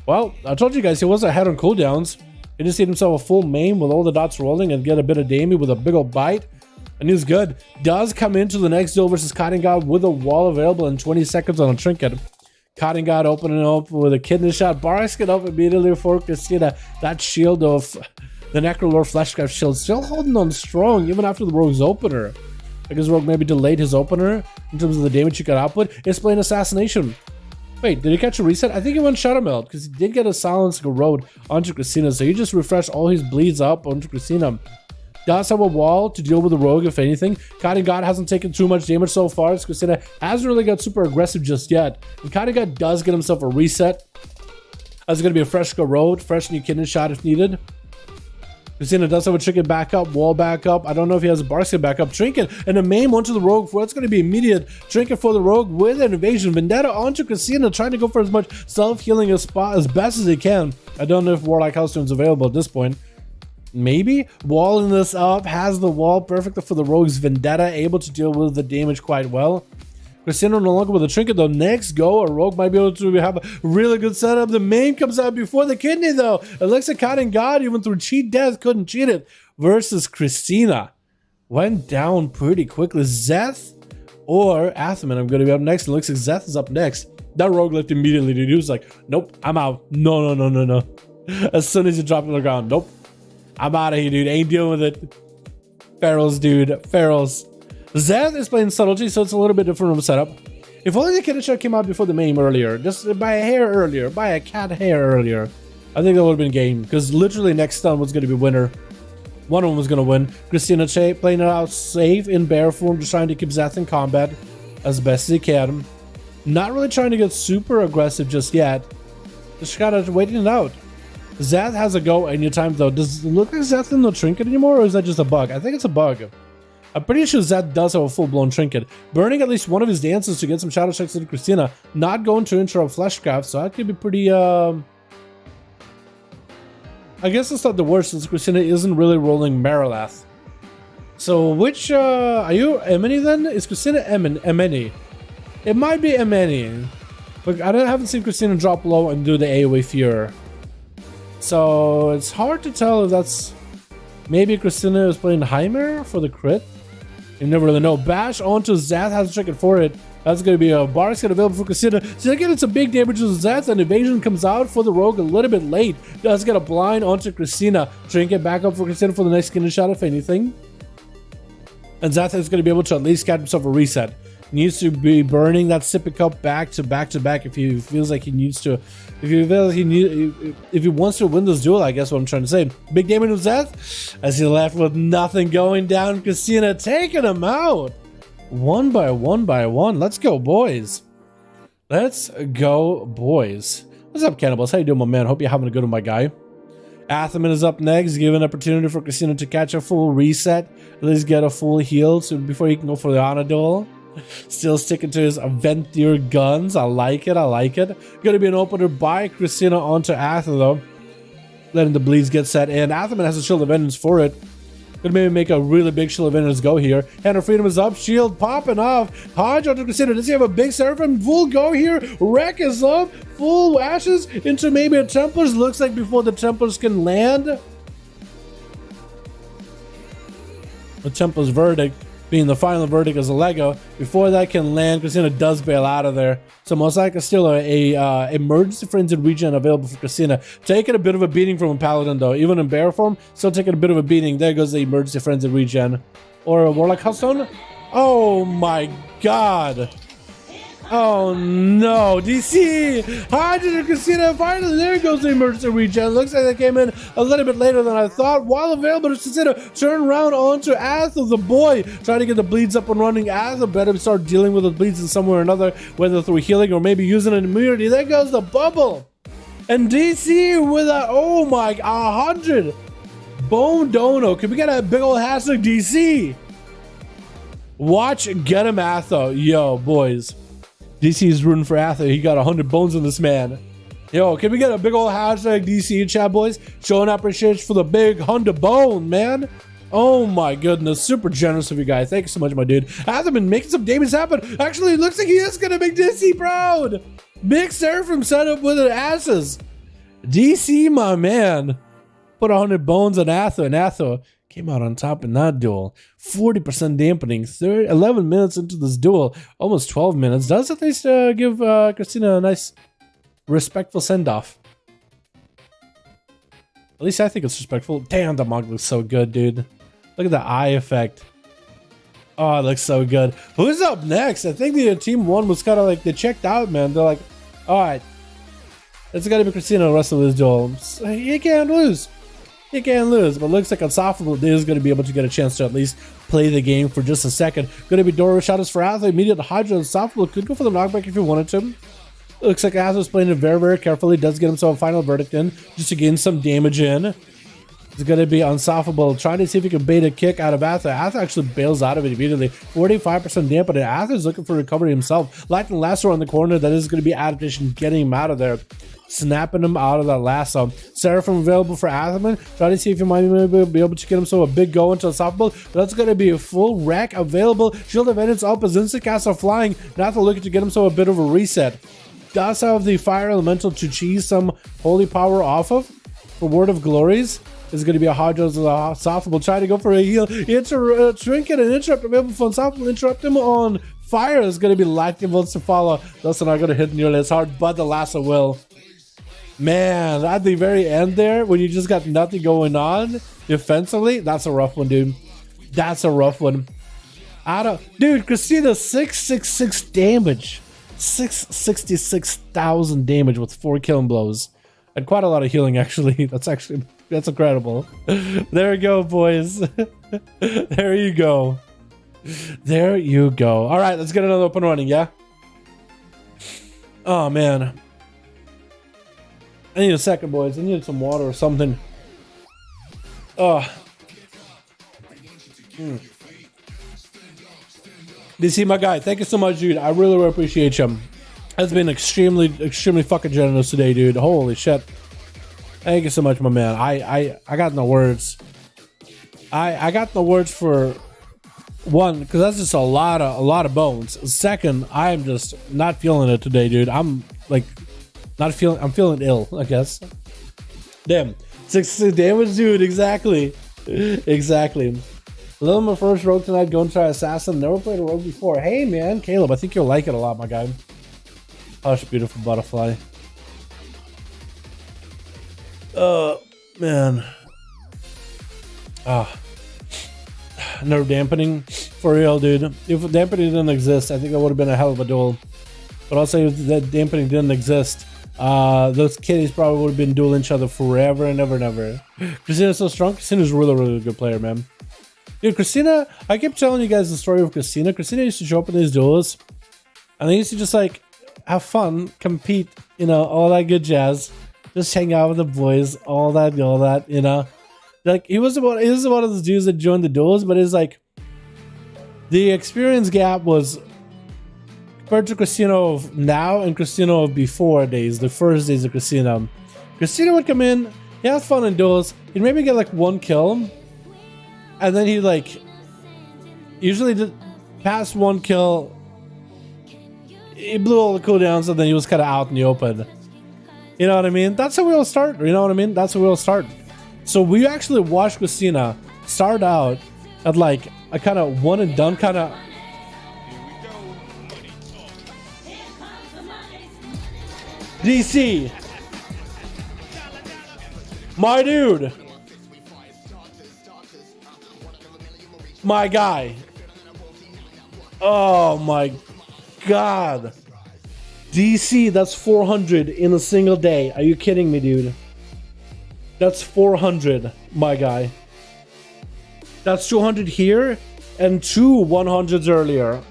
Well, I told you guys he was ahead on cooldowns. He just hit himself a full maim with all the dots rolling and get a bit of damage with a big old bite. And he's good. Does come into the next duel versus Cotton God with a wall available in 20 seconds on a trinket. Cotton God opening up with a kidney shot. Boris get up immediately for Christina. That shield of the Necrolord Fleshcraft shield still holding on strong even after the Rogue's opener. I guess Rogue maybe delayed his opener in terms of the damage he could output. It's playing Assassination. Wait, did he catch a reset? I think he went Shadow Meld because he did get a Silence Road onto Christina. So he just refreshed all his bleeds up onto Christina. Does have a wall to deal with the Rogue, if anything. Cotton God hasn't taken too much damage so far, as Christina hasn't really got super aggressive just yet. And Cotton God does get himself a reset. That's going to be a fresh road, fresh new kidney shot if needed. Christina does have a trinket back up, wall back up. I don't know if he has a Barskin back up. Trinket and a maim onto the Rogue. For it's going to be immediate trinket for the Rogue with an evasion. Vendetta onto Christina, trying to go for as much self-healing as best as he can. I don't know if Warlock Hellstone's available at this point. Maybe walling this up, has the wall perfect for the Rogue's Vendetta, able to deal with the damage quite well. Christina no longer with a trinket though. Next go, a Rogue might be able to have a really good setup. The main comes out before the kidney though. It looks like Cotton God, even through cheat death, couldn't cheat it. Versus Christina. Went down pretty quickly. Zeth or Atherman, I'm going to be up next. It looks like Zeth is up next. That Rogue left immediately, dude. He was like, nope, I'm out. No. As soon as he dropped on the ground, nope. I'm out of here, dude. Ain't dealing with it. Ferals, dude. Ferals. Zeth is playing subtlety, so it's a little bit different of a setup. If only the kidney shot came out before the maim earlier, just by a hair earlier, by a cat hair earlier, I think that would have been game. Because literally next stun was going to be winner. One of them was going to win. Christina playing it out safe in bear form, just trying to keep Zeth in combat as best as he can. Not really trying to get super aggressive just yet. Just kind of waiting it out. Zeth has a go anytime though. Does it look like Zeth in the trinket anymore, or is that just a bug? I think it's a bug. I'm pretty sure Zeth does have a full-blown trinket. Burning at least one of his dances to get some shadow checks into Christina. Not going to interrupt Fleshcraft, so that could be pretty, I guess it's not the worst since Christina isn't really rolling Marilath. So which, are you Emini then? Is Christina Emini? It might be Emini. But I haven't seen Christina drop low and do the AoE Fear. So it's hard to tell if that's... Maybe Christina is playing Heimer for the crit. You never really know. Bash onto Zeth, has a trinket for it. That's going to be a bar skin available for Christina. So again, it's a big damage to Zeth, and evasion comes out for the Rogue a little bit late. Does get a blind onto Christina. Trinket back up for Christina for the next skin shot, if anything. and Zatha is going to be able to at least get himself a reset. He needs to be burning that sippy cup back to back to back if he feels like he needs to. If he feels if he wants to win this duel, I guess what I'm trying to say. Big damage of Zeth as he left with nothing going down. Casina taking him out. One by one. Let's go, boys. Let's go, boys. What's up, Cannibals? How you doing, my man? Hope you're having a good one, my guy. Atherman is up next, giving an opportunity for Casino to catch a full reset. At least get a full heal so before he can go for the honor duel. Still sticking to his Aventhyr guns. I like it. Gonna be an opener by Christina onto Ather, though. Letting the bleeds get set in. Atherman has a Shield of Vengeance for it. Gonna maybe make a really big Shield of Vengeance go here. Hand of Freedom is up. Shield popping off. Hodge onto Christina. Does he have a big Seraphim? Full go here. Wreck is up. Full ashes into maybe a Templars. Looks like before the Templars can land. The Templars verdict being the final verdict as a Lego. Before that can land, Christina does bail out of there. So most likely still a emergency frenzied regen available for Christina. Taking a bit of a beating from a Paladin though. Even in bear form, still taking a bit of a beating. There goes the emergency frenzied regen. Or a Warlock Hearthstone. Oh my god. Oh no, DC! Hydrogen Casino, finally there goes the emergency regen. Looks like they came in a little bit later than I thought. While available to Casino, turn around onto Athel, the boy, trying to get the bleeds up and running. Athel better start dealing with the bleeds in some way or another, whether through healing or maybe using an immunity. There goes the bubble. And DC with a, oh my, 100. Bone Dono. Can we get a big old hashtag DC? Watch, get him Athel. Yo, boys. DC is rooting for Ather. He got 100 bones on this man. Yo, can we get a big old hashtag DC in chat, boys? Showing appreciation for the big 100 bone, man. Oh my goodness. Super generous of you guys. Thank you so much, my dude. Ather been making some damage happen. Actually, it looks like he is going to make DC proud. Big Seraphim setup with an ASUS. DC, my man. Put 100 bones on Ather, and Ather came out on top in that duel. 40% dampening. 11 minutes into this duel. Almost 12 minutes. Does at least give Christina a nice, respectful send-off. At least I think it's respectful. Damn, the mug looks so good, dude. Look at the eye effect. Oh, it looks so good. Who's up next? I think the team one was kind of like, they checked out, man. They're like, all right, it's got to be Christina the rest of this duel. You can't lose. You can't lose, but looks like Unstoppable is going to be able to get a chance to at least play the game for just a second. Going to be Dora Shadows for Ather. Immediate Hydra. Unstoppable could go for the knockback if he wanted to. Looks like Ather's playing it very, very carefully. Does get himself a final verdict in just to gain some damage in. It's going to be Unstoppable trying to see if he can bait a kick out of Ather. Ather actually bails out of it immediately. 45% dampened. Ather's looking for recovery himself. Lightning Lasso on the corner. That is going to be Adaptation getting him out of there. Snapping him out of that lasso. Seraphim available for Atherman. Trying to see if he might be able to get himself a big go into Unstoppable. That's going to be a full wreck available. Shield of Vengeance up as instant casts are flying. Ather looking to get himself a bit of a reset. Does have the Fire Elemental to cheese some holy power off of. For Word of Glories is going to be a Hydro's Unstoppable. Trying to go for a heal. Trinket and Interrupt available for Unstoppable. Interrupt him on fire is going to be Lightning Bolts to follow. That's not going to hit nearly as hard, but the lasso will. Man, at the very end there, when you just got nothing going on defensively, that's a rough one, dude. That's a rough one. Dude, Christina, 666 damage. 666,000 damage with 4 killing blows. And quite a lot of healing, actually. That's incredible. There you go, boys. There you go. There you go. All right, let's get another up and running, yeah? Oh, man. I need a second, boys. I need some water or something. DC, my guy, thank you so much, dude. I really, really appreciate you. That's been extremely fucking generous today, dude. Holy shit. Thank you so much, my man. I got no words. I got no words for one, because that's just a lot of bones. Second, I'm just not feeling it today, dude. I'm like I'm feeling ill, I guess. Damn. 6 damage, dude. Exactly. Exactly. Little my first rogue tonight. Going to try Assassin. Never played a rogue before. Hey, man. Caleb, I think you'll like it a lot, my guy. Hush, beautiful butterfly. Man. Nerve dampening. For real, dude. If dampening didn't exist, I think that would have been a hell of a duel. But also, if that dampening didn't exist, those kitties probably would have been dueling each other forever and ever and ever. Christina's so strong. Christina's a really, really good player, man. Dude, Christina, I keep telling you guys the story of Christina. Christina used to show up in these duels, and they used to just like have fun, compete, you know, all that good jazz. Just hang out with the boys, all that, you know. Like he was one of those dudes that joined the duels, but it's like the experience gap was compared to Christina of now and Christina of before days, the first days of Christina. Christina would come in, he had fun in duels, he'd maybe get like one kill, and then he like usually did past one kill, he blew all the cooldowns, and then he was kind of out in the open. You know what I mean? That's how we all start. You know what I mean? That's how we all start. So we actually watched Christina start out at like a kind of one and done kind of. DC, my dude, my guy. Oh my God. DC, that's 400 in a single day. Are you kidding me, dude? That's 400, my guy. That's 200 here and 2 100s earlier.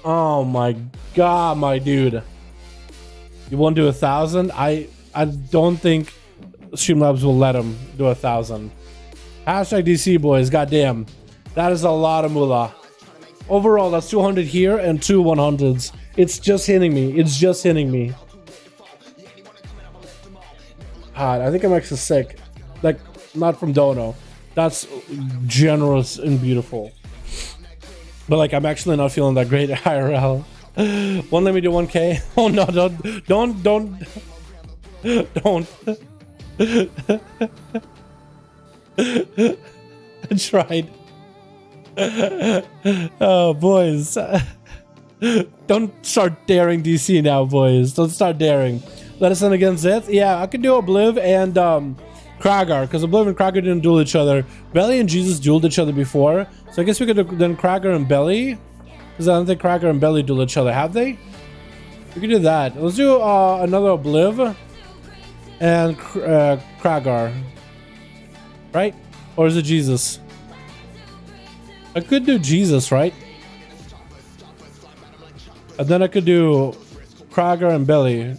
Oh my God, my dude. You want to do 1,000? I don't think Streamlabs will let him do 1,000. Hashtag DC, boys. Goddamn. That is a lot of moolah. Overall, that's 200 here and 2 100s. It's just hitting me. It's just hitting me. God, I think I'm actually sick. Like, not from Dono. That's generous and beautiful. But like, I'm actually not feeling that great at IRL. One, let me do 1K. Oh no, don't. I tried. Oh, boys. Don't start daring DC now, boys. Don't start daring. Let us in against it. Yeah, I could do Obliv and Kragar, because Obliv and Kragar didn't duel each other. Belly and Jesus dueled each other before. So I guess we could do then Kragar and Belly. Because I don't think Kragar and Belly duel each other. Have they? We could do that. Let's do another Obliv and Kragar. Right? Or is it Jesus? I could do Jesus, right? And then I could do Kragar and Belly.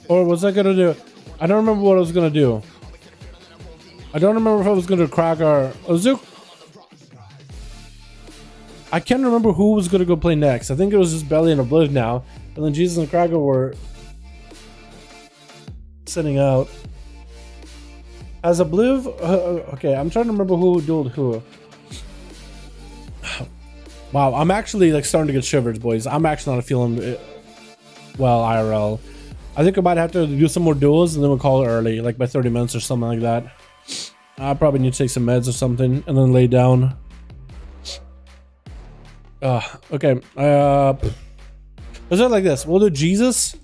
Or was I gonna do? I don't remember what I was gonna do. I don't remember if I was gonna do Kragar. I can't remember who was gonna go play next. I think it was just Belly and Obliv now. And then Jesus and Kragar were sitting out. As Obliv, okay, I'm trying to remember who dueled who. Wow, I'm actually like starting to get shivers, boys. I'm actually not feeling well IRL. I think I might have to do some more duels and then we'll call it early, like by 30 minutes or something like that. I probably need to take some meds or something and then lay down. Okay. Let's do it like this. We'll do Jesus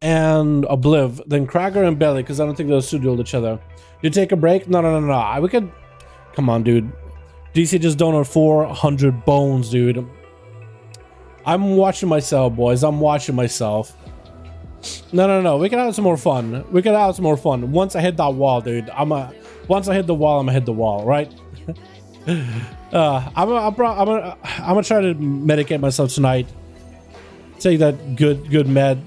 and Obliv, then Kragar and Belly, because I don't think those two dueled each other. You take a break? No. We could. Come on, dude. DC just donated 400 bones, dude. I'm watching myself, boys. I'm watching myself. No. We can have some more fun. We can have some more fun. Once I hit that wall, dude. Once I hit the wall, I'm gonna hit the wall, right? I'm gonna try to medicate myself tonight. Take that good med.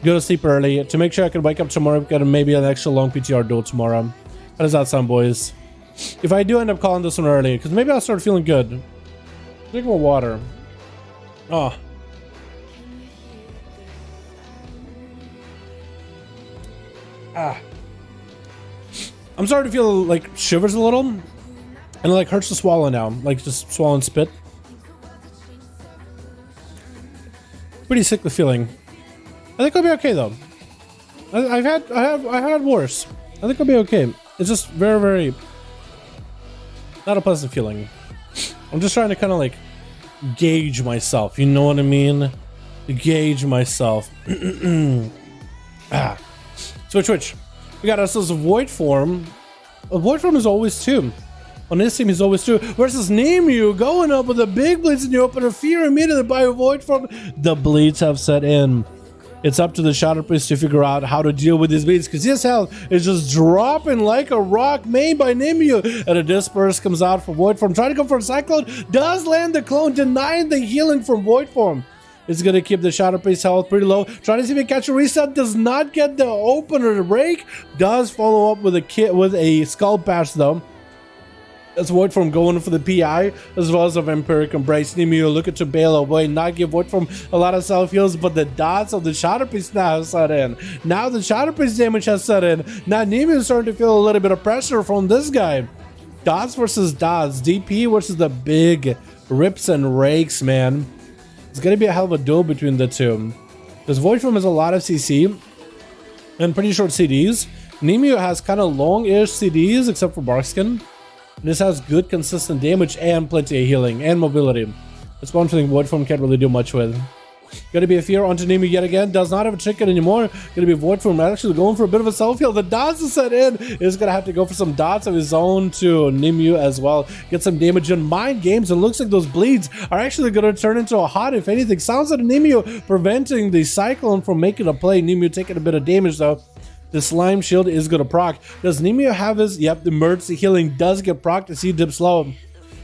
Go to sleep early to make sure I can wake up tomorrow. Get maybe an extra long PTR duel tomorrow. How does that sound, boys? If I do end up calling this one early, because maybe I'll start feeling good. Drink more water. Oh. I'm starting to feel like shivers a little. And it like hurts to swallow now. Like just swallowing spit. Pretty sick the feeling. I think I'll be okay though. I've had worse. I think I'll be okay. It's just very not a pleasant feeling. I'm just trying to kind of like gauge myself. You know what I mean? Gauge myself. Switch. We got ourselves a void form. A void form is always 2. On this team, he's always true. Versus Nemu, going up with the big bleeds in the opener. Fear immediately by a void form. The bleeds have set in. It's up to the Shadow Priest to figure out how to deal with these bleeds, because his health is just dropping like a rock, made by Nemu. And a Disperse comes out for void form. Trying to go for a Cyclone. Does land the clone, denying the healing from void form. It's going to keep the Shadow Priest health pretty low. Trying to see if he can catch a reset. Does not get the opener to break. Does follow up with a Skull Patch though. That's Void Form going for the PI, as well as a Vampiric Embrace. Nemu looking to bail away, not give Void Form a lot of self-heals, but the dots of the Shadow Priest now have set in. Now the Shadow Priest damage has set in. Now Nemu is starting to feel a little bit of pressure from this guy. Dots versus dots. DP versus the big rips and rakes, man. It's going to be a hell of a duel between the two. Because Void Form has a lot of CC and pretty short CDs. Nemu has kind of long-ish CDs, except for Barkskin. This has good consistent damage and plenty of healing and mobility. That's one thing Void Form can't really do much with. Gonna be a fear onto Nemu yet again. Does not have a trinket anymore. Gonna be Void Form actually going for a bit of a self-heal. The dots are set in. Is gonna have to go for some dots of his own to Nemu as well. Get some damage in Mind Games. And looks like those bleeds are actually gonna turn into a hot, if anything. Sounds like Nemu preventing the Cyclone from making a play. Nemu taking a bit of damage though. The Slime Shield is going to proc. Does Nemu have his... Yep, the emergency healing does get proc as he dips low.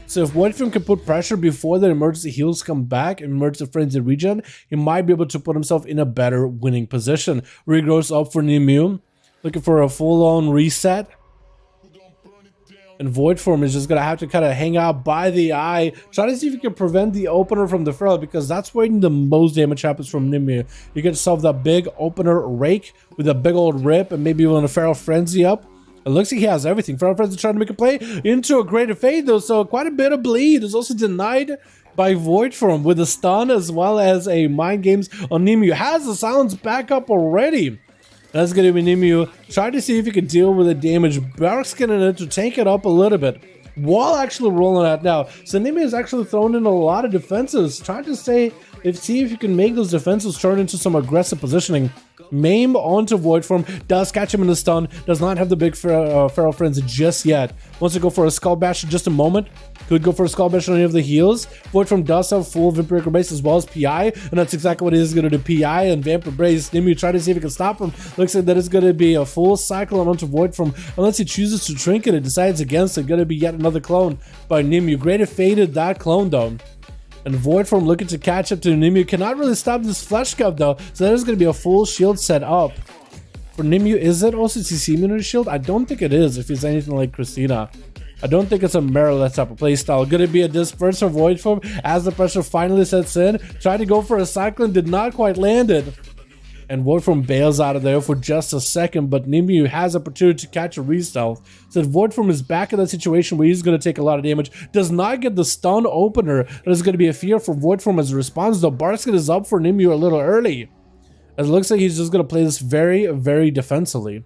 So if Void Form can put pressure before the emergency heals come back, emergency frenzy regen, he might be able to put himself in a better winning position. Regrowth up for Nemu. Looking for a full-on reset. And Void Form is just going to have to kind of hang out by the eye. Try to see if you can prevent the opener from the Feral, because that's where the most damage happens from Nemu. You get yourself that big opener rake with a big old rip and maybe even a Feral Frenzy up. It looks like he has everything. Feral Frenzy trying to make a play into a Greater Fade though, so quite a bit of bleed is also denied by Void Form with a stun as well as a Mind Games on Nemu. Has the silence back up already. That's going to be Nemu. Try to see if he can deal with the damage. Barkskin in it to tank it up a little bit while actually rolling out now. So Nemu is actually thrown in a lot of defenses. Trying to see if you can make those defenses turn into some aggressive positioning. Maim onto Void Form. Does catch him in the stun. Does not have the big Feral Frenzy just yet. Wants to go for a Skull Bash in just a moment. Could go for a Skull Bash on any of the heals. Void Form does have full Vampiric Embrace as well as PI, and that's exactly what he is going to do. PI and Vamp Embrace. Nemu try to see if he can stop him. Looks like that is going to be a full Cyclone onto Void Form, unless he chooses to Trinket it, decides against it. Going to be yet another clone by Nemu. Greater faded that clone though. And Void Form looking to catch up to Nemu. Cannot really stop this Flesh Cup though, so there's going to be a full shield set up. For Nemu, is it also CC immunity shield? I don't think it is, if it's anything like Christina. I don't think it's a Maryland type of playstyle. Gonna be a Disperse for Void Form as the pressure finally sets in. Tried to go for a Cyclone, did not quite land it. And Void Form bails out of there for just a second, but Nemu has opportunity to catch a re-stealth. So Void Form is back in that situation where he's going to take a lot of damage. Does not get the stun opener. There's going to be a fear for Void Form as a response, though Barkskin is up for Nemu a little early. As it looks like he's just going to play this very, very defensively.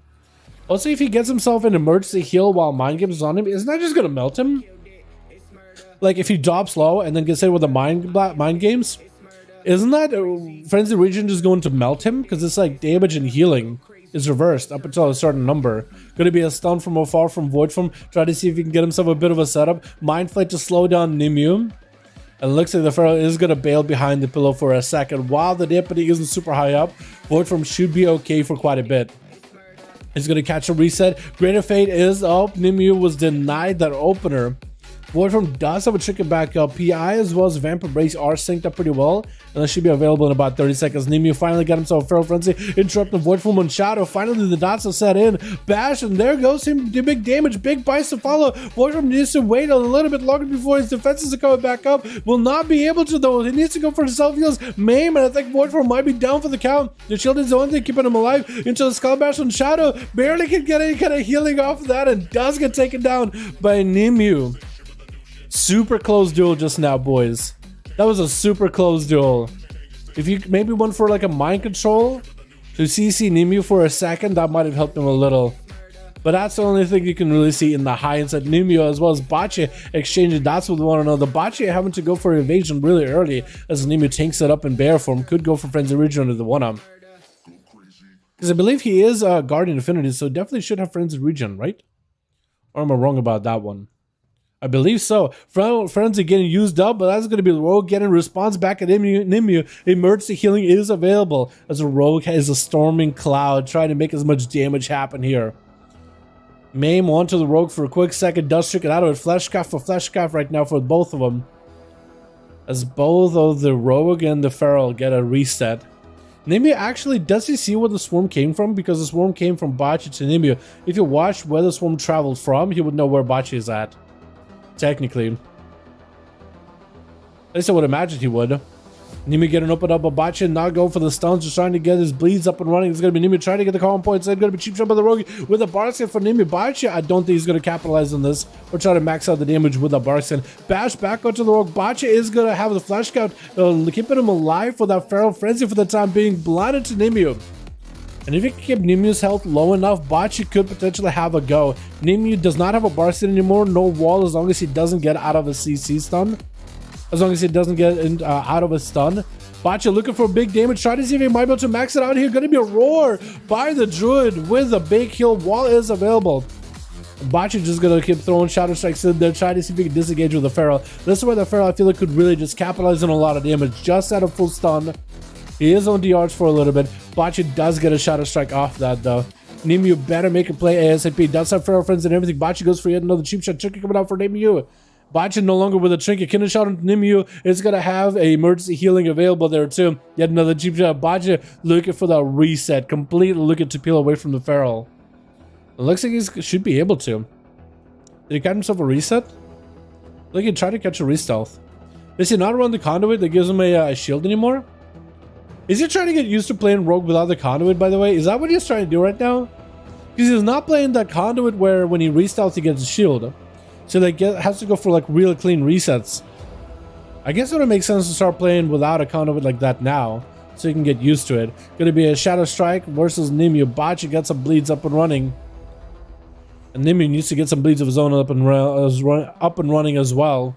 Also, if he gets himself an emergency heal while Mind Games is on him, isn't that just going to melt him? Like, if he drops low and then gets hit with the Mind Games, isn't that Frenzy Region just going to melt him? Because it's like damage and healing is reversed up until a certain number. Going to be a stun from afar from Void Form. Try to see if he can get himself a bit of a setup. Mind Flight to slow down Nemu. And it looks like the Feral is going to bail behind the pillow for a second. While the Deputy isn't super high up, Void Form should be okay for quite a bit. He's going to catch a reset. Greater Fate is up. Nemu was denied that opener. Void Form does have a chicken back up. PI as well as Vamp Embrace are synced up pretty well. And that should be available in about 30 seconds. Nemu finally got himself a Feral Frenzy. Interrupting Void Form on Shadow. Finally the dots are set in. Bash, and there goes him. The big damage. Big bites to follow. Void Form needs to wait a little bit longer before his defenses are coming back up. Will not be able to though. He needs to go for the self-heals. Maim, and I think Void Form might be down for the count. The shield is the only thing keeping him alive. Into the Skull Bash on Shadow. Barely can get any kind of healing off of that and does get taken down by Nemu. Super close duel just now, boys. That was a super close duel. If you maybe went for like a mind control to CC Nemu for a second, that might have helped him a little. But that's the only thing you can really see in the high inside. Nemu as well as Bachi exchanging dots with one another. Bachi having to go for evasion really early as Nemu tanks it up in bear form. Could go for Frenzy Region under the one-up. Because I believe he is Guardian Affinity, so definitely should have Frenzy Region, right? Or am I wrong about that one? I believe so. Friends are getting used up, but that's going to be the Rogue getting response back at Nimue. Emergency healing is available as a Rogue has a storming cloud trying to make as much damage happen here. Maim onto the Rogue for a quick second. Does trick it out of it. Fleshcraft for Fleshcraft right now for both of them. As both of the Rogue and the Feral get a reset. Nimue actually, does he see where the swarm came from? Because the swarm came from Bachi to Nimue. If you watched where the swarm traveled from, he would know where Bachi is at. Technically. At least I would imagine he would. Nimue getting opened up, but Bachi not going for the stuns, just trying to get his bleeds up and running. It's going to be Nimue trying to get the calm points. It's going to be cheap shot by the Rogue with a Barkskin for Nimue. Bachi, I don't think he's going to capitalize on this or try to max out the damage with a Barkskin. Bash back onto the Rogue. Bachi is going to have the flash count, keeping him alive for that Feral Frenzy for the time being. Blinded to Nimue. And if you can keep Nimue's health low enough, Bachi could potentially have a go. Nimue does not have a Barkskin anymore, no wall, as long as he doesn't get out of a CC stun. As long as he doesn't get out of a stun. Bachi looking for big damage, trying to see if he might be able to max it out here. Going to be a roar by the Druid with a big heal. Wall is available. Bachi just going to keep throwing Shadow Strikes in there, trying to see if he can disengage with the Feral. This is where the Feral, I feel like, could really just capitalize on a lot of damage. Just at a full stun. He is on DRs for a little bit. Bachi does get a Shadow Strike off that, though. Nimue better make a play ASAP. Does have Feral Friends and everything. Bachi goes for yet another cheap shot. Chicken coming out for Nimue. Bachi no longer with a trinket. Kidney shot on Nimue is going to have a emergency healing available there too. Yet another cheap shot. Bachi looking for that reset. Completely looking to peel away from the Feral. It looks like he should be able to. Did he catch himself a reset? Look, he tried to catch a re-stealth. Is he not around the conduit that gives him a shield anymore? Is he trying to get used to playing Rogue without the conduit, by the way? Is that what he's trying to do right now? Because he's not playing that conduit where when he re-stealths he gets a shield. So they has to go for like real clean resets. I guess it would make sense to start playing without a conduit like that now, so you can get used to it. Gonna be a Shadow Strike versus Nimue. Bachi gets some bleeds up and running. And Nimue needs to get some bleeds of his own up and running as well.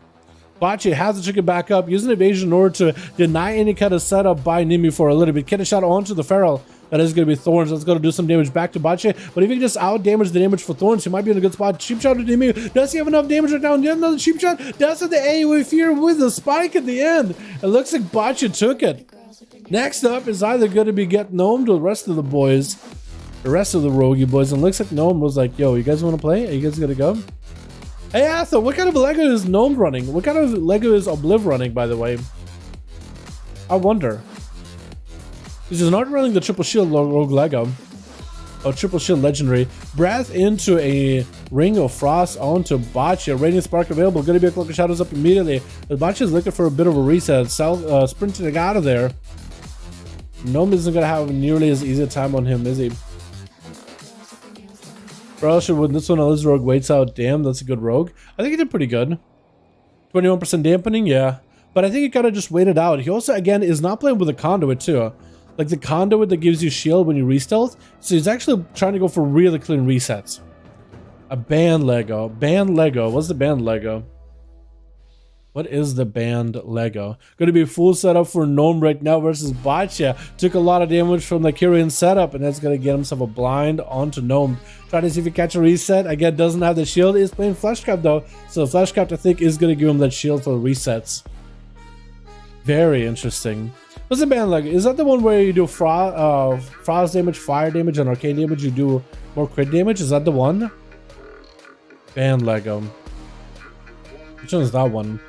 Bachi has to check it back up, using evasion in order to deny any kind of setup by Nimue for a little bit. Get a shot onto the Feral. That is going to be Thorns. That's going to do some damage back to Bachi. But if he can just out-damage the damage for Thorns, he might be in a good spot. Cheap shot to Nimue. Does he have enough damage right now? And yet another cheap shot. Does have the AoE fear with the spike at the end. It looks like Bachi took it. Next up is either going to be Get Gnomed or the rest of the boys. The rest of the Rogue boys. And it looks like Gnome was like, yo, you guys want to play? Are you guys going to go? Hey, Arthur, what kind of Lego is Gnome running? What kind of Lego is Obliv running, by the way? I wonder. He's not running the triple shield Rogue Lego. Or triple shield legendary. Breath into a Ring of Frost onto Bachi. A Radiant Spark available. Gonna be a Cloak of Shadows up immediately. But Bachi is looking for a bit of a reset. Sprinting out of there. Gnome isn't gonna have nearly as easy a time on him, is he? Bro, should win this one unless Rogue waits out. Damn, that's a good Rogue. I think he did pretty good. 21% dampening, yeah. But I think he kind of just waited out. He also, again, is not playing with a conduit too. Like the conduit that gives you shield when you re-stealth. So he's actually trying to go for really clean resets. A band Lego. Band Lego. What's the band Lego? What is the band Lego? Going to be full setup for Gnome right now versus Bachi. Took a lot of damage from the Kyrian setup, and that's going to get himself a blind onto Gnome. Trying to see if he catch a reset. Again, doesn't have the shield. Is playing Fleshcraft though. So Fleshcraft, I think, is going to give him that shield for resets. Very interesting. What's the band Lego? Is that the one where you do frost damage, fire damage, and arcane damage? You do more crit damage? Is that the one? Band Lego. Which one is that one?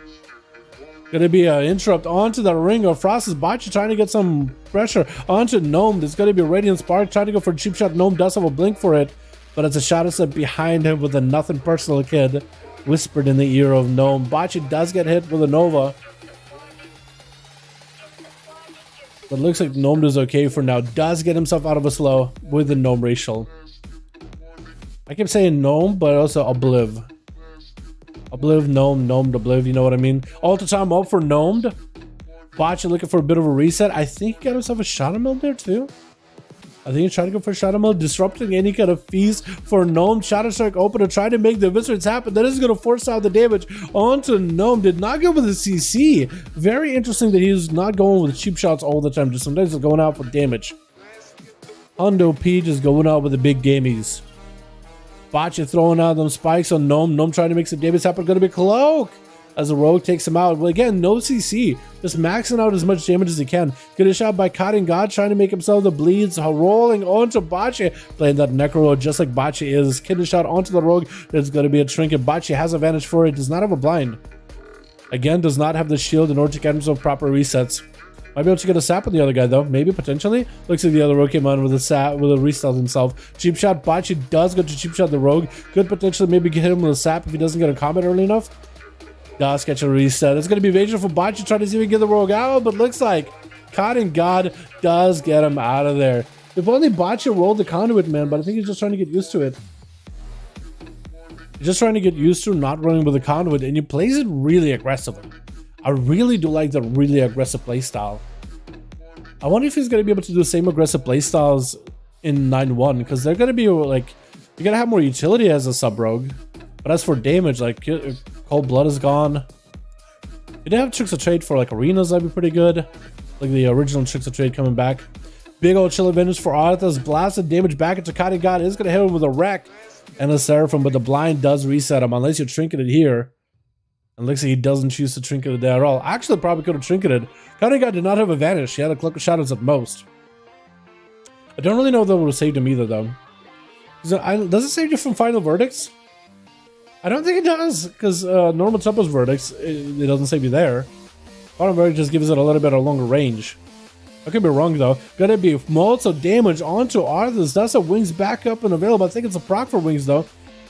Gonna be an interrupt onto the Ring of Frost. Is Bachi trying to get some pressure onto Gnome. There's gonna be a Radiant Spark trying to go for a cheap shot. Gnome does have a blink for it, but it's a shadow set behind him with a nothing personal kid whispered in the ear of Gnome. Bachi does get hit with a Nova, but looks like Gnome does okay for now. Does get himself out of a slow with the Gnome racial. I keep saying Gnome, but also Obliv. Obliv, Gnome, Gnomed, Obliv, you know what I mean? All the time up for Gnomed. Bachi looking for a bit of a reset. I think he got himself a Shadow Meld there too. I think he's trying to go for Shadow Meld, disrupting any kind of feast for Gnome. Shadow Strike open to try to make the eviscerates happen. That is going to force out the damage onto Gnome. Did not go with the CC. Very interesting that he's not going with cheap shots all the time. Just sometimes he's going out for damage. Hondo P just going out with the big gamies. Bocce throwing out them spikes on Gnome. Gnome trying to make some damage happen. Gonna be Cloak as the Rogue takes him out. Well, again, no CC. Just maxing out as much damage as he can. Get a shot by Cotton God, trying to make himself the bleeds. Rolling onto Bocce. Playing that Necro just like Bocce is. Get a shot onto the Rogue. There's going to be a trinket. Bocce has advantage for it. Does not have a blind. Again, does not have the shield in order to get himself proper resets. Might be able to get a sap on the other guy though. Maybe, potentially. Looks like the other Rogue came on with a sap, with a restyle himself. Cheap shot. Bocce does go to cheap shot the Rogue. Could potentially maybe get him with a sap if he doesn't get a combat early enough. Does catch a reset. It's going to be evasion for Bocce trying to see if he can get the Rogue out, but looks like Cotton God does get him out of there. If only Bocce rolled the conduit, man, but I think he's just trying to get used to it. He's just trying to get used to not running with the conduit, and he plays it really aggressively. I really do like the really aggressive playstyle. I wonder if he's going to be able to do the same aggressive playstyles in 9-1, because they're going to be like, you're going to have more utility as a sub-rogue. But as for damage, like, Cold Blood is gone. You do have Tricks of Trade for like arenas, that'd be pretty good. Like the original Tricks of Trade coming back. Big old chill advantage for Arthas. Blasted damage back into Cotton God. Is going to hit him with a wreck and a Seraphim, but the blind does reset him unless you trinket it here. And looks like he doesn't choose to trinket it there at all. Actually, probably could have trinketed. Cotton God did not have a vanish. He had a Cloak of Shadows at most. I don't really know if that would have saved him either, though. Does it save you from Final Verdicts? I don't think it does, because normal Tempest Verdicts, it doesn't save you there. Final Verdict just gives it a little bit of longer range. I could be wrong, though. Gonna be multiple damage onto Arthas. That's a Wings backup and available. I think it's a proc for Wings, though.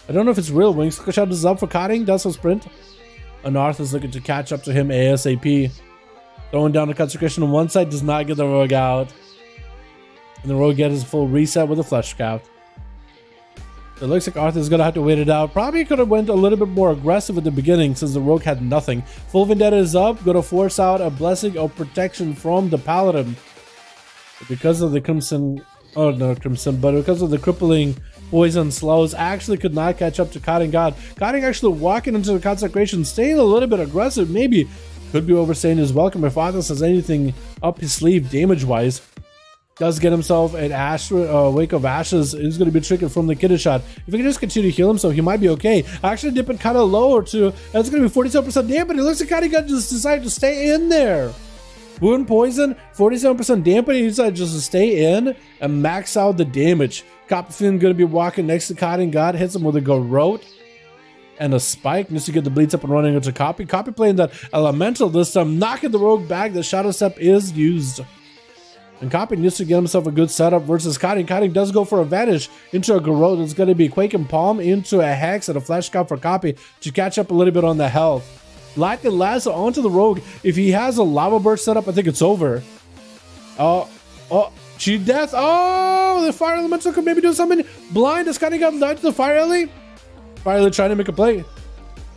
I don't know if it's real Wings. Shadow is up for cutting. That's a sprint. And Arthas looking to catch up to him ASAP. Throwing down the Consecration on one side, does not get the Rogue out. And the Rogue gets his full reset with a Flesh Scout. It looks like Arthur's gonna have to wait it out. Probably could have went a little bit more aggressive at the beginning since the Rogue had nothing. Full Vendetta is up. Gonna force out a Blessing of Protection from the Paladin. But because of the Crimson... Oh, no Crimson. But because of the crippling poison slows, actually could not catch up to Cotton God. Cotton actually walking into the Consecration, staying a little bit aggressive. Maybe could be overstaying his welcome if Arthur has anything up his sleeve damage-wise. Does get himself an Wake of Ashes. Is going to be triggered from the Kidder Shot. If he can just continue to heal himself, he might be okay. Actually dipping kind of lower too. That's going to be 47% dampen. It looks like Cotton God just decided to stay in there. Wound Poison, 47% dampen. He decided just to stay in and max out the damage. Copperfield going to be walking next to Cotton God. Hits him with a Garrote and a Spike. Needs to get the bleeds up and running into Copy. Copy playing that Elemental this time. Knocking the Rogue back. The Shadow Step is used. And Copy needs to get himself a good setup versus Cotting. Cotting does go for a vanish into a Garrote. It's going to be Quake and Palm into a Hex and a Flash Scout for Copy to catch up a little bit on the health. Lightning Lasso onto the Rogue. If he has a Lava Burst setup, I think it's over. Cheat Death. Oh, the Fire Elemental could maybe do something. Blind. Does Cotting got died to the Fire Ellie? Fire Ellie trying to make a play.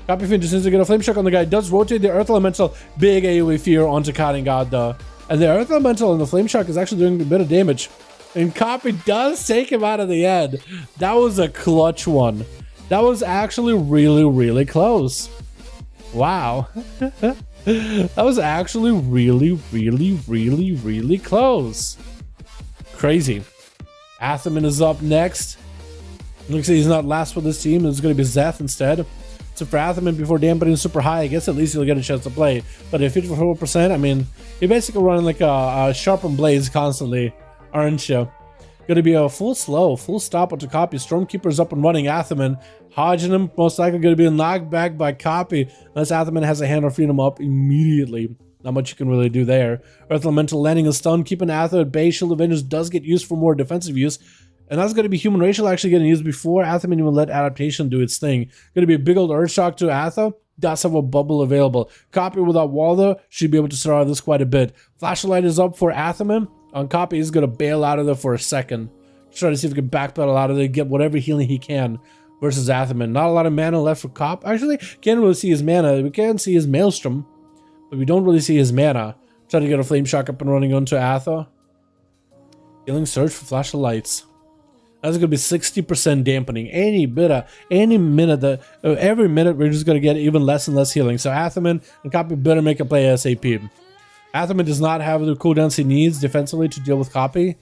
Copyfiend just needs to get a Flame Shock on the guy. Does rotate the Earth Elemental. Big AoE fear onto Cotton God though. And the Earth Elemental and the Flame Shock is actually doing a bit of damage. And Copy does take him out of the end. That was a clutch one. That was actually really, really close. Wow. That was actually really, really, really, really close. Crazy. Atherman is up next. Looks like he's not last for this team. It's going to be Zeth instead. So for Atherman, before dampening super high, I guess at least he'll get a chance to play. But at 54%, I mean, you're basically running like a sharpened blaze constantly, aren't you? Going to be a full slow, full stop with the Copy. Stormkeeper's up and running. Atherman hodging him, most likely going to be knocked back by Copy, unless Atherman has a hand or freeing him up immediately. Not much you can really do there. Earth Elemental landing a stun, keeping Ather at bay. Shield Avengers does get used for more defensive use. And that's going to be Human Racial actually getting used before Atherman even let Adaptation do its thing. Going to be a big old Earth Shock to Ather. Does have a bubble available. Copy without wall though, should be able to survive this quite a bit. Flashlight is up for Atherman. On Copy, he's going to bail out of there for a second. Try to see if he can backpedal out of there, get whatever healing he can versus Atherman. Not a lot of mana left for Cop. Actually, can't really see his mana. We can see his Maelstrom, but we don't really see his mana. Try to get a Flame Shock up and running onto Ather. Healing Surge for Flashlights. That's going to be 60% dampening. Any minute that every minute we're just going to get even less and less healing. So Atherman and Copy better make a play ASAP. Atherman does not have the cooldowns he needs defensively to deal with Copy,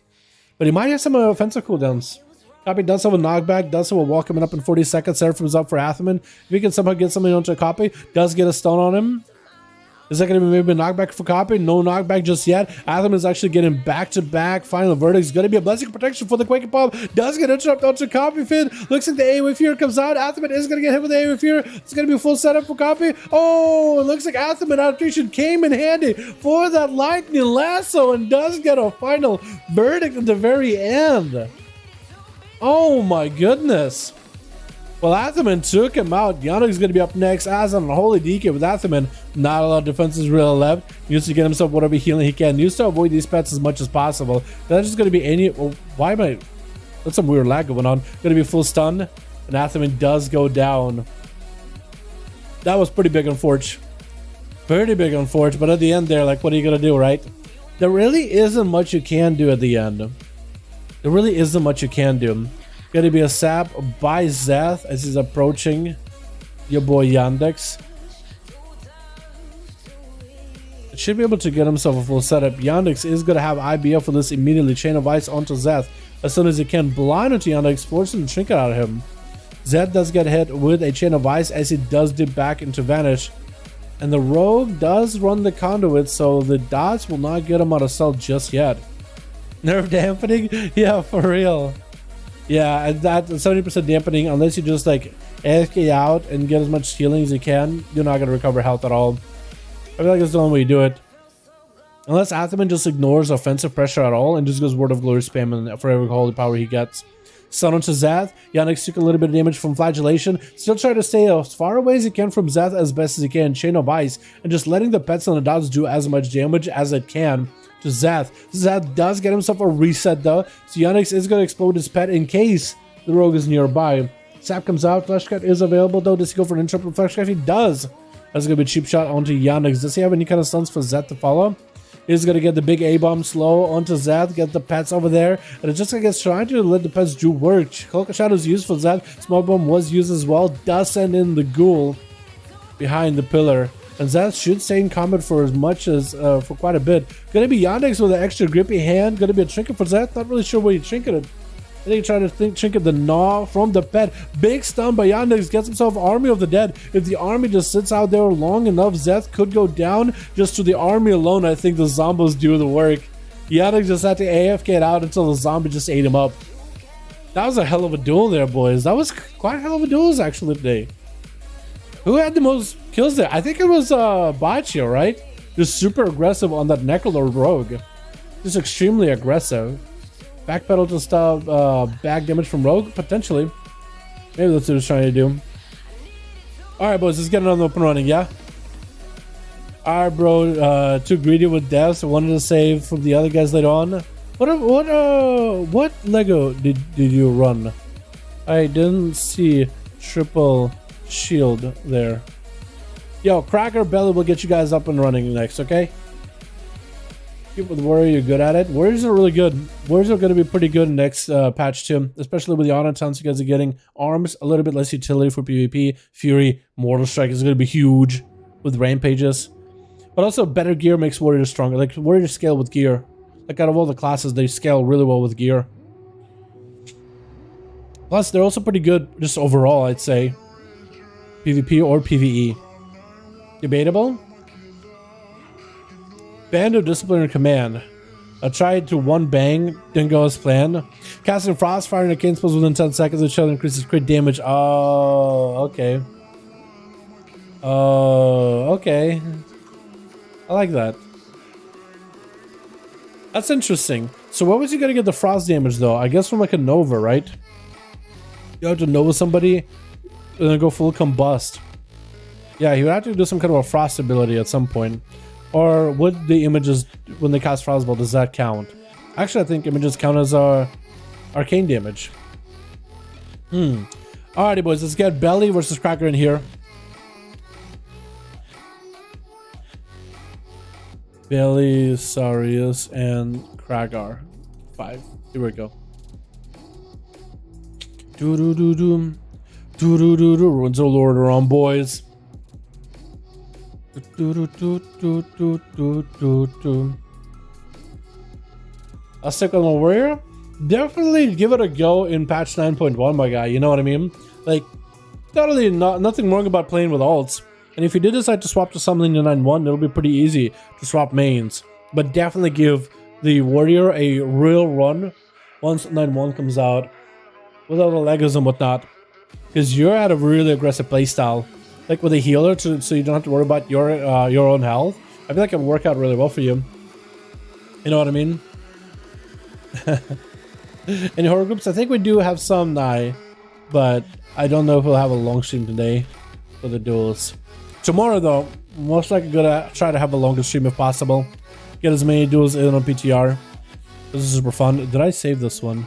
but he might have some offensive cooldowns. Copy does have a knockback, does have a wall coming up in 40 seconds. Seraphim's up for Athaman. If he can somehow get something onto a copy, does get a stun on him. Is that going to be maybe a knockback for copy? No knockback just yet. Athaman is actually getting back-to-back final verdicts. Going to be a blessing of protection for the Quaking Palm. Does get interrupted onto copy Finn. Looks like the AoE Fear comes out. Athaman is going to get hit with the AoE Fear. It's going to be a full setup for copy. Oh, it looks like Athaman adaptation came in handy for that lightning lasso and does get a final verdict at the very end. Oh my goodness. Well, Athaman took him out. Yannick's going to be up next. As on a holy DK with Athaman. Not a lot of defenses really left. He needs to get himself whatever healing he can. He needs to avoid these pets as much as possible. That's just going to be any... Well, why am I... That's some weird lag going on. Going to be full stun. And Athaman does go down. That was pretty big on Forge. Pretty big on Forge. But at the end there, like, what are you going to do, right? There really isn't much you can do at the end. There really isn't much you can do. Gonna be a sap by Zeth as he's approaching your boy Yandex. Should be able to get himself a full setup. Yandex is gonna have IBF for this immediately. Chain of Ice onto Zeth as soon as he can. Blind onto Yandex, forcing the trinket out of him. Zeth does get hit with a Chain of Ice as he does dip back into Vanish. And the Rogue does run the conduit, so the dots will not get him out of cell just yet. Nerve dampening? Yeah, for real. Yeah, and that 70% dampening, unless you just like AFK out and get as much healing as you can, you're not going to recover health at all. I feel like that's the only way you do it. Unless Athaman just ignores offensive pressure at all and just goes Word of Glory spam for every holy power he gets. Stun onto Zath. Yannick took a little bit of damage from Flagellation. Still trying to stay as far away as he can from Zath as best as he can. Chain of Ice. And just letting the pets on the dots do as much damage as it can. To Zath. Zath does get himself a reset though, so Yannick is going to explode his pet in case the rogue is nearby. Sap comes out, Fleshcat is available though. Does he go for an interrupt with Fleshcat? He does. That's going to be a cheap shot onto Yannick. Does he have any kind of stuns for Zath to follow? He's going to get the big A-bomb slow onto Zath, get the pets over there, and it's just like it's trying to let the pets do work. Cloak of Shadow is used for Zath. Smoke Bomb was used as well. Does send in the ghoul behind the pillar. And Zath should stay in combat for as much as, for quite a bit. Gonna be Yandex with an extra grippy hand. Gonna be a trinket for Zath. Not really sure where you trinketed. I think he tried to trinket the gnaw from the pet. Big stun by Yandex. Gets himself Army of the Dead. If the army just sits out there long enough, Zath could go down. Just to the army alone, I think the zombies do the work. Yandex just had to AFK it out until the zombie just ate him up. That was a hell of a duel there, boys. That was quite a hell of a duel actually today. Who had the most kills there? I think it was Baccio, right? Just super aggressive on that Necrolord Rogue. Just extremely aggressive. Backpedal to stop back damage from Rogue? Potentially. Maybe that's what he was trying to do. Alright, boys, let's get another up and running, yeah? Alright, bro. Too greedy with deaths. I wanted to save from the other guys later on. What Lego did you run? I didn't see triple shield there. Yo, Cracker Belly will get you guys up and running next, okay? Keep with Warrior, you're good at it. Warriors are really good. Warriors are going to be pretty good next patch too, especially with the autotons you guys are getting. Arms, a little bit less utility for PvP. Fury, Mortal Strike is going to be huge with rampages. But also better gear makes Warriors stronger. Like, Warriors scale with gear. Like, out of all the classes, they scale really well with gear. Plus, they're also pretty good just overall, I'd say. PvP or PvE. Debatable. Band of Discipline and Command. I tried to one bang, didn't go as planned. Casting Frost, firing a cane spells within 10 seconds, which increases crit damage. Oh, okay. Oh, okay. I like that. That's interesting. So where was he gonna get the frost damage though? I guess from like a Nova, right? You have to Nova somebody and then go full combust. Yeah, he would have to do some kind of a frost ability at some point. Or would the images, when they cast Frostbolt, does that count? Actually, I think images count as arcane damage. Alrighty, boys, let's get Belly versus Cracker in here. Belly, Sarius, and Kragar. 5. Here we go. Do-do-do-do. Do-do-do-do. Ruins of Lord are on, boys. Do-do-do-do-do-do-do-do. I'll stick with my warrior. definitely give it a go in patch 9.1, my guy. You know what I mean? Like, totally nothing wrong about playing with alts. And if you did decide to swap to something in 9.1, it'll be pretty easy to swap mains. But definitely give the warrior a real run once 9.1 comes out, without the Legos and whatnot, because you're at a really aggressive playstyle, like with a healer, so you don't have to worry about your own health. I feel like it would work out really well for you. You know what I mean? In horror groups, I think we do have some now, but I don't know if we'll have a long stream today for the duels. Tomorrow, though, most likely gonna try to have a longer stream if possible. Get as many duels in on PTR. This is super fun. Did I save this one?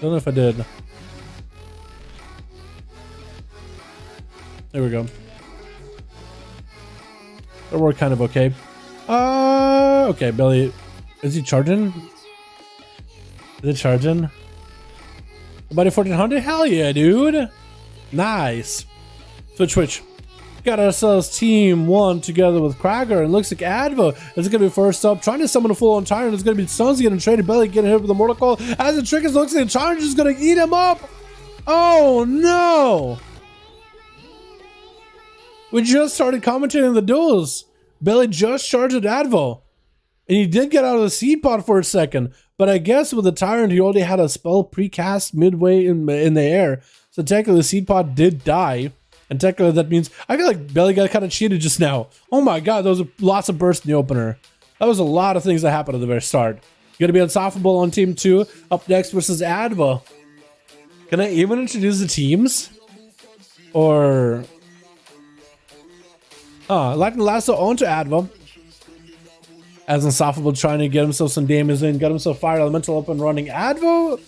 Don't know if I did. There we go. That worked kind of okay. Okay, Billy. Is he charging? Is it charging? About 1400? Hell yeah, dude. Nice. Switch. Got ourselves team 1 together with Krager, and looks like Advo is going to be first up, trying to summon a full-on Tyrant. It's going to be Stones getting traded, Belly getting hit with a Mortal Call. As the trick is, looks like the Tyrant is going to eat him up. Oh no! We just started commentating the duels. Belly just charged at Advo, and he did get out of the seed pod for a second, but I guess with the Tyrant he already had a spell precast midway in the air, so technically the seed pod did die. And technically that means, I feel like Belly got kind of cheated just now. Oh my god, those are lots of bursts in the opener. That was a lot of things that happened at the very start. Gonna be unstoppable on team 2, up next versus Adva. Can I even introduce the teams? Or... Lightning Lasso onto Adva. As Unstoppable trying to get himself some damage in, got himself Fire Elemental up and running. Adva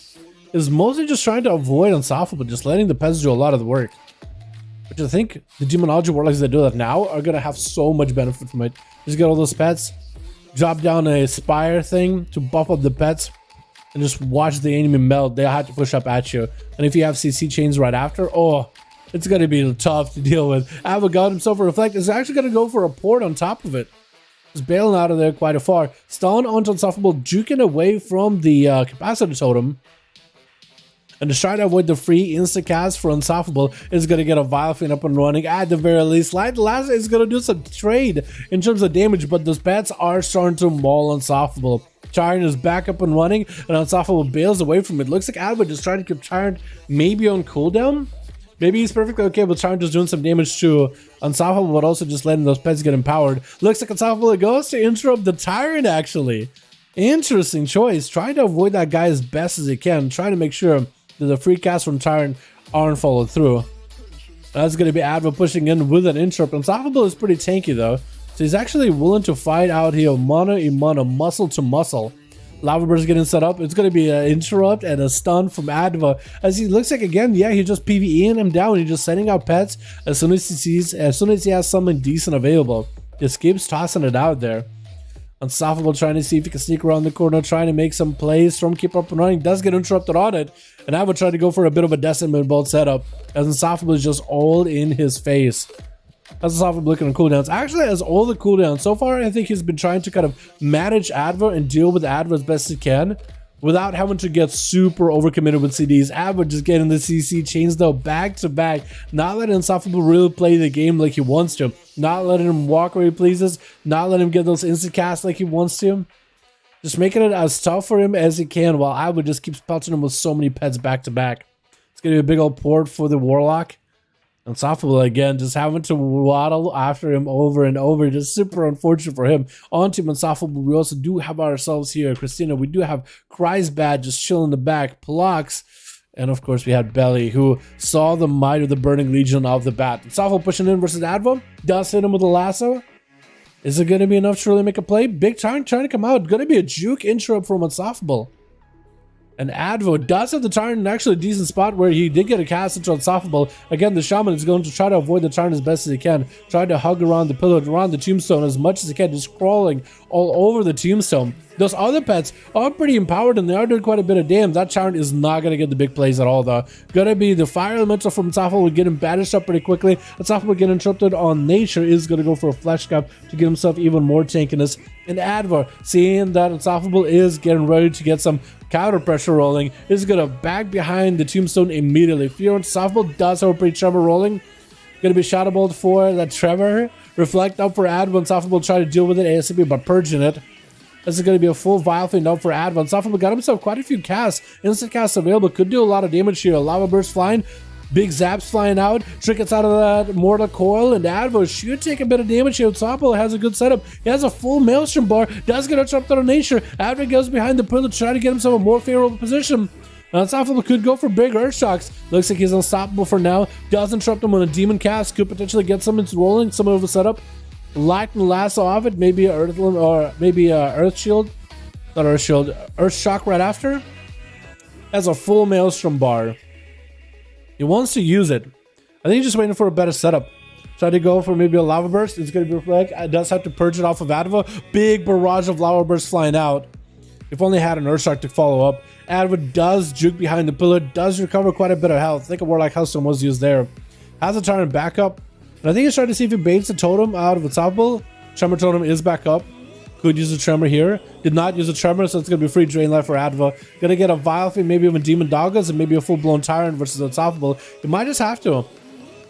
is mostly just trying to avoid Unstoppable, just letting the pets do a lot of the work. Which I think the Demonology Warlocks that do that now are going to have so much benefit from it. Just get all those pets, drop down a Spire thing to buff up the pets, and just watch the enemy melt. They have to push up at you. And if you have CC chains right after, oh, it's going to be tough to deal with. Ava got himself a Reflect. Is actually going to go for a port on top of it. Just bailing out of there quite a far. Stun onto Unstoppable, juking away from the Capacitor Totem. And to try to avoid the free insta-cast for Unstoppable is going to get a Vile Fiend up and running at the very least. Light Last is going to do some trade in terms of damage, but those pets are starting to maul Unstoppable. Tyrant is back up and running, and Unstoppable bails away from it. Looks like Adva just trying to keep Tyrant maybe on cooldown. Maybe he's perfectly okay with Tyrant just doing some damage to Unstoppable, but also just letting those pets get empowered. Looks like Unstoppable goes to interrupt the Tyrant, actually. Interesting choice. Trying to avoid that guy as best as he can. Trying to make sure that the free cast from Tyrant aren't followed through. That's going to be Adva pushing in with an interrupt. Unstoppable is pretty tanky though, so he's actually willing to fight out here mano a mano, muscle to muscle. Lava Burst getting set up. It's going to be an interrupt and a stun from Adva, as he looks like, again, yeah, he's just PvEing him down. He's just sending out pets as soon as he has something decent available. Just keeps tossing it out there. Unstoppable trying to see if he can sneak around the corner, trying to make some plays. Storm keep up and running, does get interrupted on it, and I would try to go for a bit of a Decimate bolt setup, as Unstoppable is just all in his face. As Unstoppable looking on cooldowns, actually has all the cooldowns. So far, I think he's been trying to kind of manage Adva and deal with Adva as best he can, without having to get super overcommitted with CDs. Adva just getting the CC chains though back to back, not letting Unstoppable really play the game like he wants to, not letting him walk where he pleases, not letting him get those instant casts like he wants to. Just making it as tough for him as he can, while Adva just keeps pelting him with so many pets back to back. It's gonna be a big old port for the Warlock. Unstoppable again, just having to waddle after him over and over. Just super unfortunate for him. On Team Unstoppable, we also do have ourselves here Christina. We do have Kreisbad just chilling in the back. Plux. And of course, we had Belly, who saw the might of the Burning Legion off the bat. Unstoppable pushing in versus Adva. Does hit him with a lasso. Is it going to be enough to really make a play? Big Tyrant trying to come out. Going to be a juke interrupt from Unstoppable. And Advo does have the Tyrant in actually a decent spot where he did get a cast into Unstoppable. Again, the Shaman is going to try to avoid the Tyrant as best as he can. Try to hug around the pillar, around the tombstone as much as he can, just crawling all over the tombstone. Those other pets are pretty empowered and they are doing quite a bit of damage. That Tyrant is not going to get the big plays at all though. Gonna be the Fire Elemental from Unstoppable would get him banished up pretty quickly. Unstoppable getting interrupted on Nature is going to go for a Flesh Cap to get himself even more tankiness. And Adva, seeing that Unstoppable is getting ready to get some Counter pressure rolling. Is gonna back behind the tombstone immediately. Fear Unstoppable does have a pretty Tremor rolling. Gonna be Shadow Bolt for that Tremor. Reflect up for Adva. Unstoppable try to deal with it ASAP by purging it. This is going to be a full Vile Fiend up for Adva. Unstoppable got himself quite a few casts. Instant casts available. Could do a lot of damage here. Lava Burst flying. Big Zaps flying out. Trinkets out of that Mortal Coil. And Adva should take a bit of damage here. Unstoppable has a good setup. He has a full Maelstrom bar. Does get interrupted on Nature. Adva goes behind the pillar to try to get himself a more favorable position. Unstoppable could go for big Earth Shocks. Looks like he's unstoppable for now. Does interrupt him on a Demon cast. Could potentially get some into rolling. Some of the setup. Light and lasso off it, maybe a Earth or maybe a Earth Shield, not Earth Shield, Earth Shock right after. Has a full Maelstrom bar. He wants to use it. I think he's just waiting for a better setup. Try to go for maybe a Lava Burst. It's going to be Reflect. It does have to purge it off of Adva. Big barrage of Lava Burst flying out. If only had an Earth Shock to follow up. Adva does juke behind the pillar. Does recover quite a bit of health. I think a Warlock Healthstone was used there. Has a turn backup. And I think he's trying to see if he baits the totem out of Unstoppable. Tremor totem is back up. Could use a Tremor here. Did not use a Tremor, so it's going to be free drain life for Adva. Gonna get a Vile Fiend, maybe even Demon Doggas, and maybe a full-blown Tyrant versus Unstoppable. He might just have to.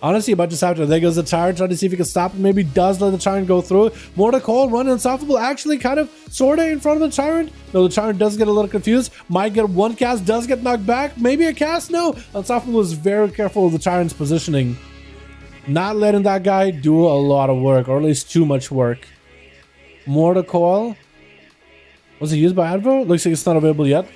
Honestly, he might just have to. There goes the Tyrant, trying to see if he can stop it. Maybe does let the Tyrant go through. Mortal Coil, run Unstoppable, actually kind of sorta in front of the Tyrant. No, the Tyrant does get a little confused. Might get one cast, does get knocked back. Maybe a cast, no. Unstoppable is very careful of the Tyrant's positioning. Not letting that guy do a lot of work, or at least too much work. Mortal Coil. Was it used by Adva? Looks like it's not available yet.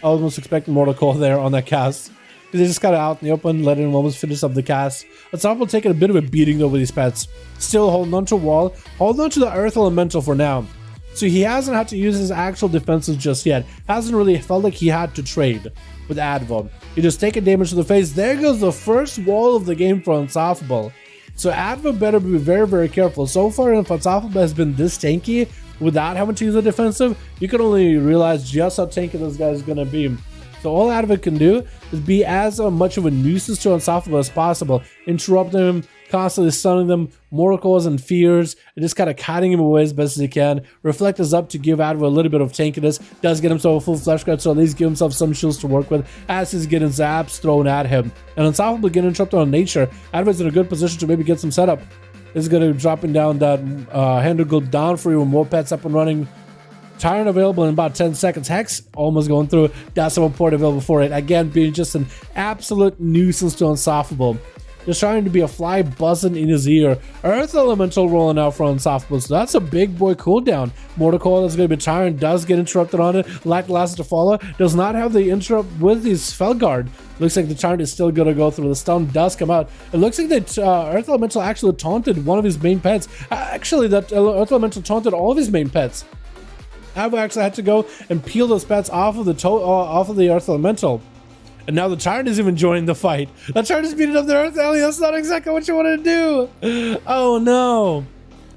I was almost expecting Mortal Coil there on that cast. Because they just got it out in the open, letting him almost finish up the cast. Unstoppable taking a bit of a beating over these pets. Still holding onto wall. Holding onto the Earth Elemental for now. So he hasn't had to use his actual defenses just yet. Hasn't really felt like he had to trade with Adva. He just taking damage to the face. There goes the first wall of the game for Unstoppable. So Adva better be very, very careful. So far, if Unstoppable has been this tanky without having to use a defensive, you can only realize just how tanky this guy is going to be. So all Adva can do is be as much of a nuisance to Unstoppable as possible. Interrupt him, constantly stunning them, Mortal Coils and Fears, and just kind of cutting him away as best as he can. Reflect is up to give Adva a little bit of tankiness. Does get himself a full Flesh Guard, so at least give himself some shields to work with as he's getting zaps thrown at him. And Unstoppable getting interrupted on Nature. Adva's in a good position to maybe get some setup. This is going to be dropping down that handle go down for you with more pets up and running. Tyrant available in about 10 seconds. Hex almost going through. That's a port available for it. Again, being just an absolute nuisance to Unstoppable. Just trying to be a fly buzzing in his ear. Earth Elemental rolling out for Unstoppable. So that's a big boy cooldown. Mortal Coil is going to be Tyrant. Does get interrupted on it. Light Lasso to follow. Does not have the interrupt with his Felguard. Looks like the Tyrant is still going to go through. The stun does come out. It looks like that Earth Elemental actually taunted one of his main pets. Actually, that Earth Elemental taunted all of his main pets. Adva actually had to go and peel those pets off of the Earth Elemental. And now the Tyrant is even joining the fight. The Tyrant is beating up the Earth Alien. That's not exactly what you want to do. Oh no.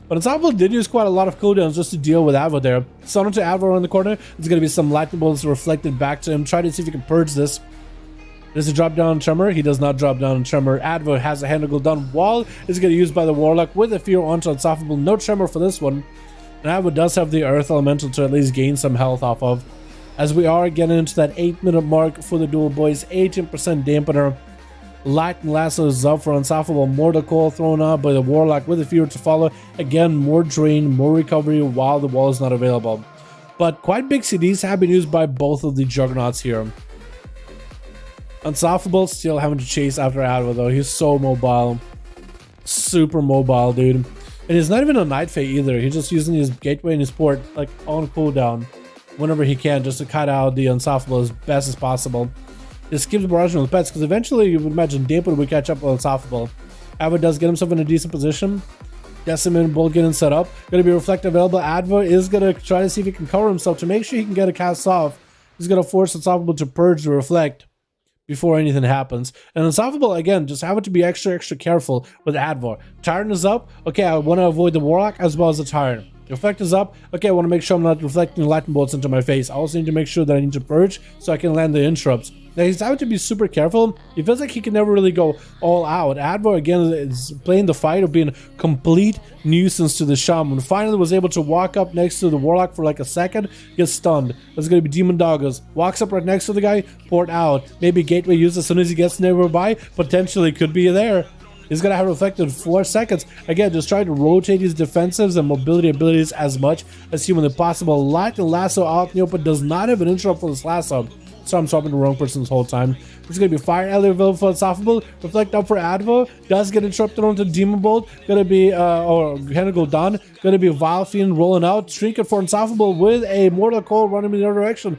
But Unstoppable did use quite a lot of cooldowns just to deal with Adva there. Stun to Adva around the corner. There's going to be some lightning bolts reflected back to him. Try to see if he can purge this. Does he drop down on Tremor? He does not drop down on Tremor. Adva has a handle go down. Wall is going to be used by the Warlock with a Fear onto Unstoppable. No Tremor for this one. And Adva does have the Earth Elemental to at least gain some health off of. As we are getting into that 8-minute mark for the duel, boys. 18% dampener. Light and Lasso is up for Unstoppable. Mortal Coil thrown out by the Warlock with a Fear to follow. Again, more drain, more recovery while the wall is not available. But quite big CDs have been used by both of the Juggernauts here. Unstoppable still having to chase after Adva though. He's so mobile. Super mobile, dude. And he's not even a Night Fae either. He's just using his Gateway and his port like on cooldown whenever he can, just to cut out the Unstoppable as best as possible. Just keeps barraging with pets, because eventually you would imagine Dampen would catch up with Unstoppable. Adva does get himself in a decent position. Decimate and Bull getting set up. Going to be Reflect available. Adva is going to try to see if he can cover himself to make sure he can get a cast off. He's going to force Unstoppable to purge the Reflect before anything happens. And Unstoppable, again, just having to be extra careful with Adva. Tyrant is up. Okay, I want to avoid the Warlock as well as the Tyrant. Reflect is up. Okay, I want to make sure I'm not reflecting lightning bolts into my face. I also need to make sure that I need to purge so I can land the interrupts. Now he's having to be super careful. He feels like he can never really go all out. Advo again is playing the fight of being a complete nuisance to the Shaman. Finally was able to walk up next to the Warlock for like a second, gets stunned. That's going to be Demon Doggers. Walks up right next to the guy, port out. Maybe Gateway use as soon as he gets nearby. Potentially could be there. He's going to have reflected 4 seconds. Again, just trying to rotate his defensives and mobility abilities as much as humanly possible. Light and Lasso out in the open does not have an interrupt for this Lasso. So I'm swapping the wrong person this whole time. There's going to be Fire Alley available for Unstoppable. Reflect up for Advo. Does get interrupted onto Demon Bolt. Going to be, or Hannibal Dawn. Going to be Vile Fiend rolling out. Trinket for Unstoppable with a Mortal Coil running in the other direction.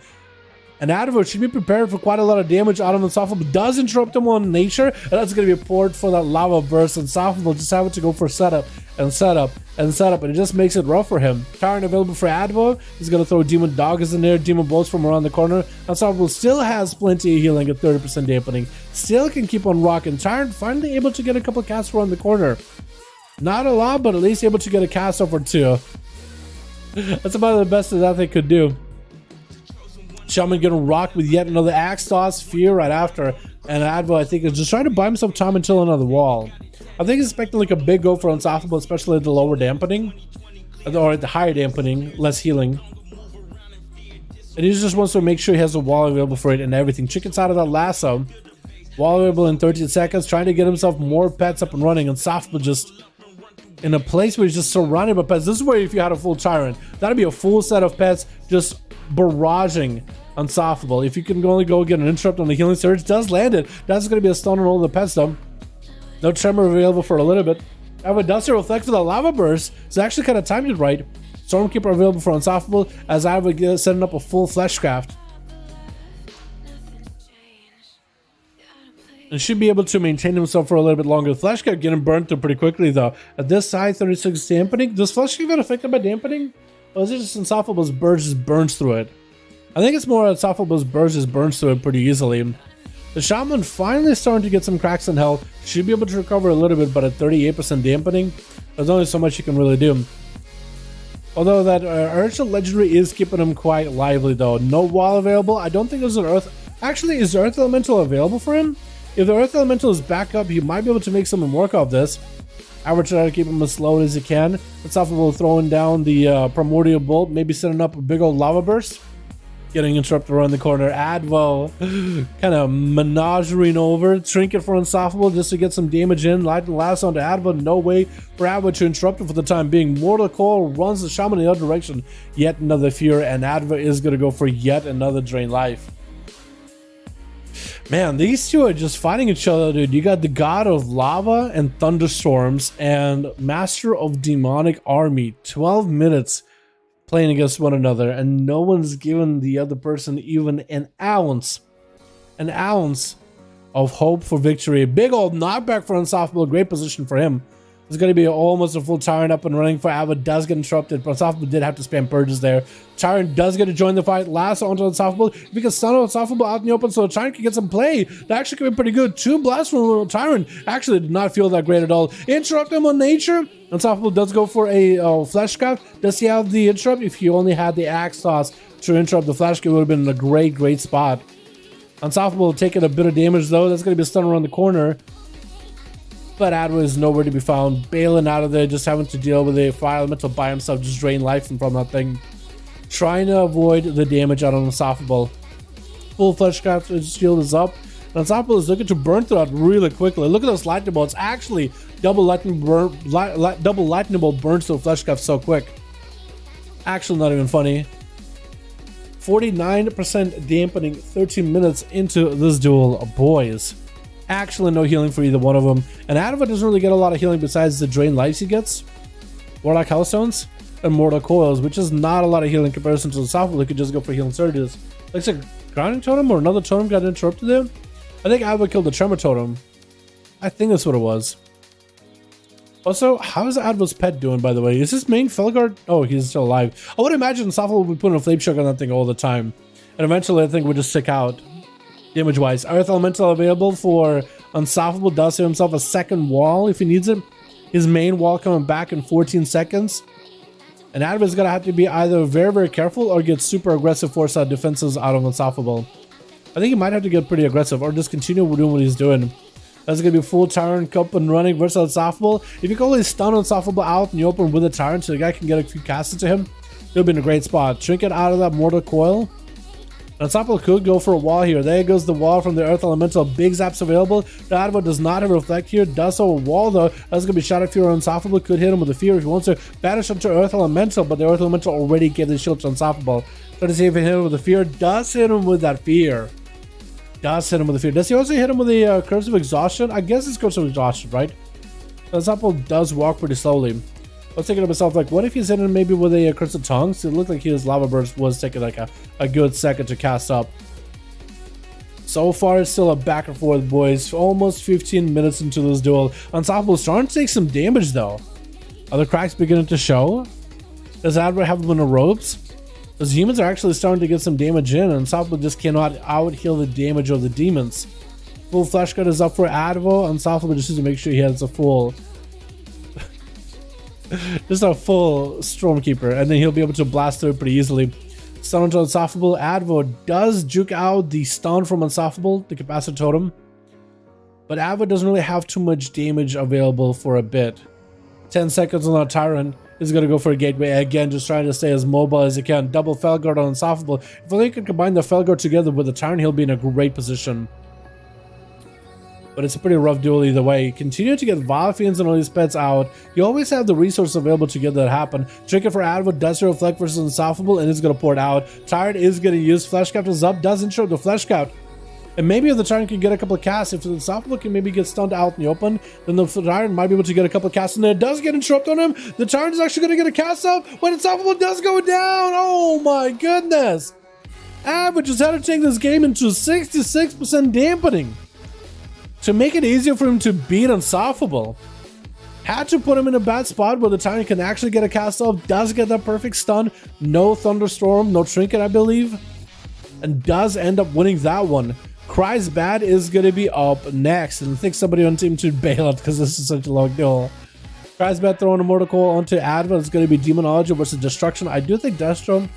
And Advo should be prepared for quite a lot of damage out of Unstoppable. Does interrupt him on Nature. And that's going to be a port for that Lava Burst. Unstoppable just having to go for setup and setup and setup. And it just makes it rough for him. Tyrant available for Advo. He's going to throw Demon Doggers in there. Demon Bolts from around the corner. Unstoppable still has plenty of healing at 30% dampening. Still can keep on rocking. Tyrant finally able to get a couple casts around the corner. Not a lot, but at least able to get a cast off or 2. That's about the best that they could do. Shaman getting rocked with yet another Axe Toss, Fear right after, and Advo I think is just trying to buy himself time until another wall. I think he's expecting like a big go for Unstoppable, especially at the lower dampening, or at the higher dampening, less healing. And he just wants to make sure he has a wall available for it and everything. Chickens out of that Lasso. Wall available in 13 seconds, trying to get himself more pets up and running. Unstoppable just in a place where he's just surrounded by pets. This is where if you had a full Tyrant, that'd be a full set of pets just barraging Unstoppable. If you can only go get an interrupt on the healing surge, does land it. That's going to be a stun on all the pets though. No Tremor available for a little bit. Have a Duster Reflect for the Lava Burst. It's actually kind of timed it right. Stormkeeper available for Unstoppable as I would setting up a full Fleshcraft. And should be able to maintain himself for a little bit longer. The Fleshcraft getting burned through pretty quickly though. At this side, 36 dampening. Does Fleshcraft get affected by dampening? Or is it just Unstoppable's Burst just burns through it? I think it's more Unstoppable's Burst just burns through it pretty easily. The Shaman finally starting to get some cracks in health. Should be able to recover a little bit, but at 38% dampening, there's only so much you can really do. Although that Urcha Legendary is keeping him quite lively though. No wall available. I don't think there's an Earth. Actually, is the Earth Elemental available for him? If the Earth Elemental is back up, he might be able to make something work off this. I would try to keep him as slow as he can. Unstoppable throwing down the Primordial Bolt, maybe setting up a big old Lava Burst. Getting interrupted around the corner. Advo kind of menagering over. Trinket for Unstoppable just to get some damage in. Light and Lasso onto Advo. No way for Advo to interrupt him for the time being. Mortal Coil runs the Shaman in the other direction. Yet another Fear, and Advo is going to go for yet another Drain Life. Man, these two are just fighting each other, dude. You got the God of Lava and Thunderstorms and Master of Demonic Army. 12 minutes playing against one another, and no one's given the other person even an ounce of hope for victory. Big old knockback for Unstoppable. Great position for him. It's going to be almost a full Tyrant up and running for Ava. Does get interrupted, but Unstoppable did have to spam Purges there. Tyrant does get to join the fight. Last onto Unstoppable. We can stun Unstoppable out in the open, so Tyrant can get some play. That actually could be pretty good. 2 blasts from Tyrant. Actually did not feel that great at all. Interrupt him on Nature. Unstoppable does go for a Fleshcraft. Does he have the interrupt? If he only had the Axe Toss to interrupt the Fleshcraft, it would have been in a great spot. Unstoppable taking a bit of damage though. That's going to be a stun around the corner. But Adwo is nowhere to be found. Bailing out of there, just having to deal with a Fire Elemental by himself, just drain life from that thing. Trying to avoid the damage out on Unstoppable. Full Fleshcraft shield is up. And Unstoppable is looking to burn through that really quickly. Look at those lightning bolts. Actually, double lightning bolt burns through Fleshcraft so quick. Actually, not even funny. 49% dampening 13 minutes into this duel, boys. Actually, no healing for either one of them. And Adva doesn't really get a lot of healing besides the drain lives he gets. Warlock Hellstones and Mortal Coils, which is not a lot of healing in comparison to the Unstoppable who could just go for healing surges. Looks like Grounding Totem or another totem got interrupted there. I think Adva killed the Tremor Totem. I think that's what it was. Also, how is Adva's pet doing, by the way? Is his main Felguard? Oh, he's still alive. I would imagine Unstoppable would be putting a Flame Shock on that thing all the time. And eventually, I think it would just stick out. Damage-wise. Earth Elemental available for Unstoppable. Does save himself a second wall if he needs it. His main wall coming back in 14 seconds. And Adva is going to have to be either very careful or get super aggressive force out defenses out of Unstoppable. I think he might have to get pretty aggressive or just continue doing what he's doing. That's going to be full Tyrant up and running versus Unstoppable. If you can only stun Unstoppable out in the open with a Tyrant so the guy can get a few casts into him, he'll be in a great spot. Trinket out of that Mortal Coil. Unstoppable could go for a wall here. There goes the wall from the Earth Elemental. Big zaps available. The Advo does not have a reflect here. Does so a wall though. That's going to be Shadow Fear Unstoppable. Could hit him with the Fear if he wants to. Banish him to Earth Elemental, but the Earth Elemental already gave the shield to Unstoppable. Try to see if he hit him with the Fear. Does hit him with that Fear. Does hit him with the Fear. Does he also hit him with the Curse of Exhaustion? I guess it's Curse of Exhaustion, right? Unstoppable does walk pretty slowly. I was thinking to myself, like, what if he's hitting him maybe with a Curse of Tongues? It looked like his Lava Burst was taking like a good second to cast up. So far, it's still a back and forth, boys. Almost 15 minutes into this duel. Unstoppable starting to take some damage, though. Are the cracks beginning to show? Does Adver have him in the ropes? Those humans are actually starting to get some damage in, and Unstoppable just cannot out-heal the damage of the demons. Full Flesh Cut is up for Advo. Unstoppable just needs to make sure he has a full... just a full Stormkeeper, and then he'll be able to blast through it pretty easily. Stun onto Unstoppable. Advo does juke out the stun from Unstoppable, the Capacitor Totem. But Advo doesn't really have too much damage available for a bit. 10 seconds on that Tyrant. Is going to go for a gateway again, just trying to stay as mobile as he can. Double Felguard on Unstoppable. If only he can combine the Felguard together with the Tyrant, he'll be in a great position. But it's a pretty rough duel either way. Continue to get Vile Fiends and all these pets out. You always have the resources available to get that happen. Trinket for Advo does reflect versus Unstoppable, and it's going to pour it out. Tyrant is going to use Flesh Cap is up, does interrupt the Flesh Cap. And maybe if the Tyrant can get a couple of casts, if the Unstoppable can maybe get stunned out in the open, then the Tyrant might be able to get a couple of casts, and it does get interrupted on him. The Tyrant is actually going to get a cast up when Unstoppable does go down. Oh my goodness. Advo just had to take this game into 66% dampening to make it easier for him to beat Unstoppable. Had to put him in a bad spot where the Tyrant can actually get a cast up, does get that perfect stun, no Thunderstorm, no Trinket, I believe, and does end up winning that one. Cries Bad is going to be up next, and I think somebody on team should bail it because this is such a long duel. Cries Bad throwing a Mortal Coil onto Adva. It's going to be Demonology versus Destruction. I do think Destro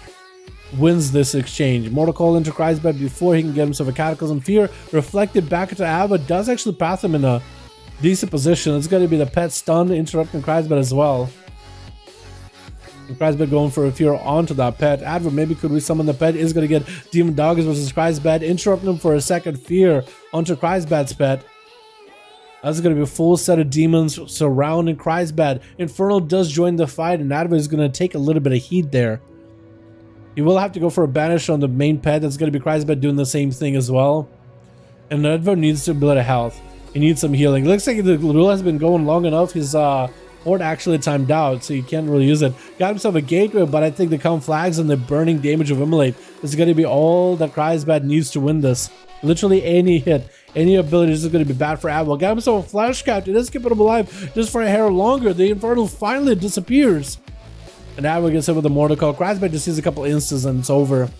wins this exchange. Mortal Coil into Cries Bad before he can get himself a Cataclysm. Fear reflected back into Adva. Does actually path him in a decent position. It's going to be the Pet Stun interrupting Cries Bad as well. Cries Bad going for a Fear onto that Pet. Adver maybe could resummon the Pet. Is going to get Demon Doggers versus Cries Bad. Interrupting him for a second Fear onto Cries Bad's Pet. That's going to be a full set of demons surrounding Cries Bad. Infernal does join the fight, and Adver is going to take a little bit of heat there. He will have to go for a Banish on the main Pet. That's going to be Cries Bad doing the same thing as well. And Adver needs a bit of health. He needs some healing. It looks like the duel has been going long enough. His Horde actually timed out, so you can't really use it. Got himself a gateway, but I think the count flags and the burning damage of Immolate is going to be all that Cries Bad needs to win this. Literally any hit, any ability is going to be bad for Adwell. Got himself a Flash Cap. It is keeping him alive just for a hair longer. The Infernal finally disappears. And Adwell gets hit with a Mortal Coil. Cries Bad just sees a couple instances and it's over.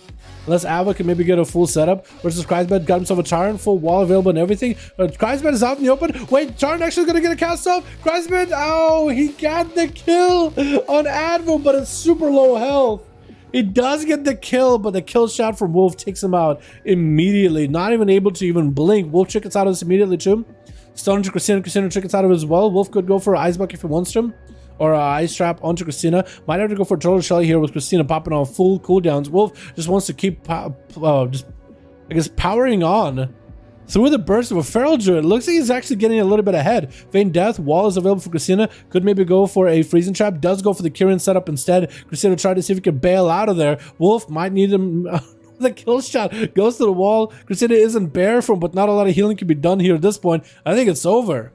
Unless Adwell can maybe get a full setup versus Cries Bad. Got himself a Tyrant, full wall available and everything. But Cries Bad is out in the open. Wait, Tyrant actually going to get a cast up. Cries Bad, oh, he got the kill on Adwell, but it's super low health. He does get the kill, but the kill shot from Wolf takes him out immediately. Not even able to even blink. Wolf trickets out of this immediately too. Stun to Christina. Christina trickets out of it as well. Wolf could go for Ice Bucket if he wants to. Or Ice Trap onto Christina. Might have to go for Total Shell here with Christina popping on full cooldowns. Wolf just wants to keep just, I guess, powering on through the burst of a Feral Druid. Looks like he's actually getting a little bit ahead. Feign Death, Wall is available for Christina. Could maybe go for a Freezing Trap. Does go for the Kirin setup instead. Christina tried to see if he could bail out of there. Wolf might need him. The kill shot goes to the wall. Christina isn't bare from, but not a lot of healing can be done here at this point. I think it's over.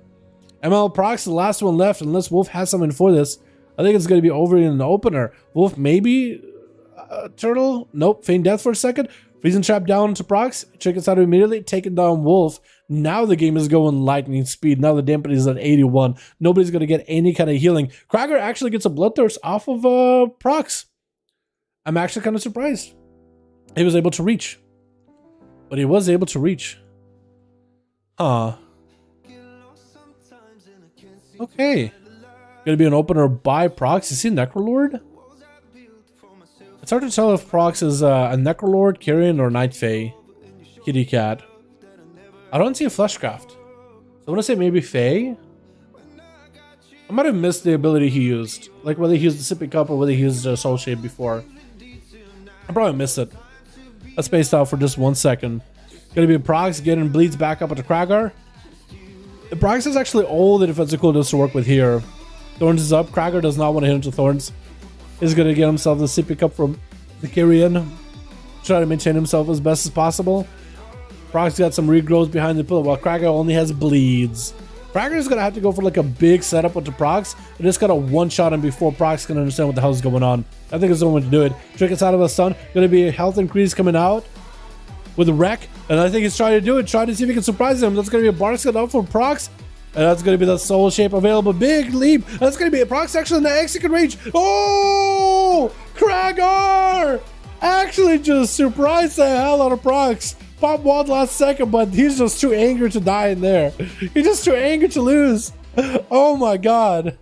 ML Prox, the last one left, unless Wolf has something for this. I think it's going to be over in the opener. Wolf maybe Turtle. Nope. Feign Death for a second. Freezing Trap down to Prox. Trickets out immediately. Taking down Wolf. Now the game is going lightning speed. Now the dampening is at 81. Nobody's going to get any kind of healing. Krager actually gets a Bloodthirst off of Prox. I'm actually kind of surprised. He was able to reach. But he was able to reach. Huh. Okay. Gonna be an opener by Prox. Is he Necrolord? It's hard to tell if Prox is a Necrolord, Kirin, or Night Fae. Kitty cat. I don't see a Fleshcraft. So I want to say maybe Faye. I might have missed the ability he used. Like whether he used the sippy cup or whether he used the soul shape before. I probably missed it. I spaced out for just 1 second. Gonna be a Prox getting bleeds back up at the Kragar. The Prox is actually all the defensive cooldows to work with here. Thorns is up. Kragar does not want to hit into Thorns. He's gonna get himself the sippy cup from the Kyrian. Try to maintain himself as best as possible. Prox got some regrowths behind the pillar while Kragar only has bleeds. Kragar is gonna have to go for like a big setup with the Prox. They just gotta one-shot him before Prox can understand what the hell is going on. I think it's the one to do it. Trick out of the stun. Gonna be a health increase coming out with a wreck, and I think he's trying to do it. Trying to see if he can surprise him. That's gonna be a bar skin up for Prox, and that's gonna be the soul shape available. Big leap. That's gonna be a Prox actually in the execute range. Oh, Kragar actually just surprised the hell out of Prox. Pop one last second, but he's just too angry to die in there. He's just too angry to lose. Oh my god.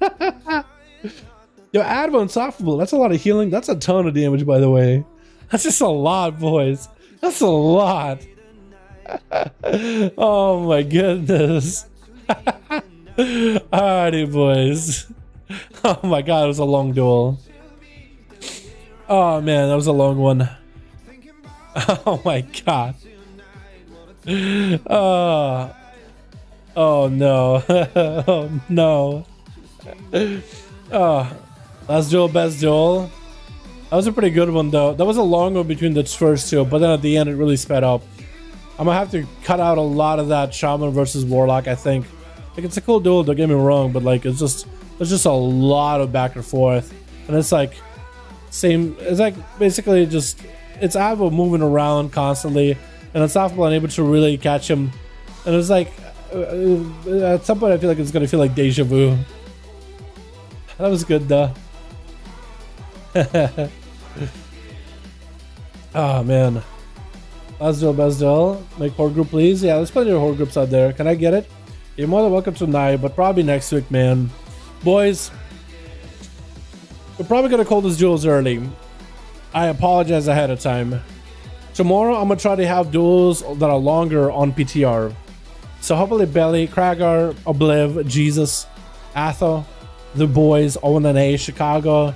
Yo, Advo Unstoppable. That's a lot of healing. That's a ton of damage, by the way. That's just a lot, boys. That's a lot. Oh my goodness. Alrighty, boys. Oh my god, it was a long duel. Oh man, that was a long one. Oh my god. Oh no. Oh no. Oh, last duel, best duel. That was a pretty good one though. That was a long one between the first two, but then at the end it really sped up. I'm gonna have to cut out a lot of that Shaman versus Warlock, I think. Like, it's a cool duel, don't get me wrong, but like there's just a lot of back and forth. And it's like it's like basically just it's Advo moving around constantly, and Unstoppable unable to really catch him. And it's like at some point I feel like it's gonna feel like deja vu. That was good though. Oh man. Last duel, best duel. Make horde group please. Yeah, there's plenty of horde groups out there. Can I get it? You're more than welcome tonight, but probably next week, man. Boys, we're probably gonna call this duels early. I apologize ahead of time. Tomorrow I'm gonna try to have duels that are longer on PTR. So hopefully Belly, Kragar, Obliv, Jesus, Atho, the boys, ONNA, Chicago,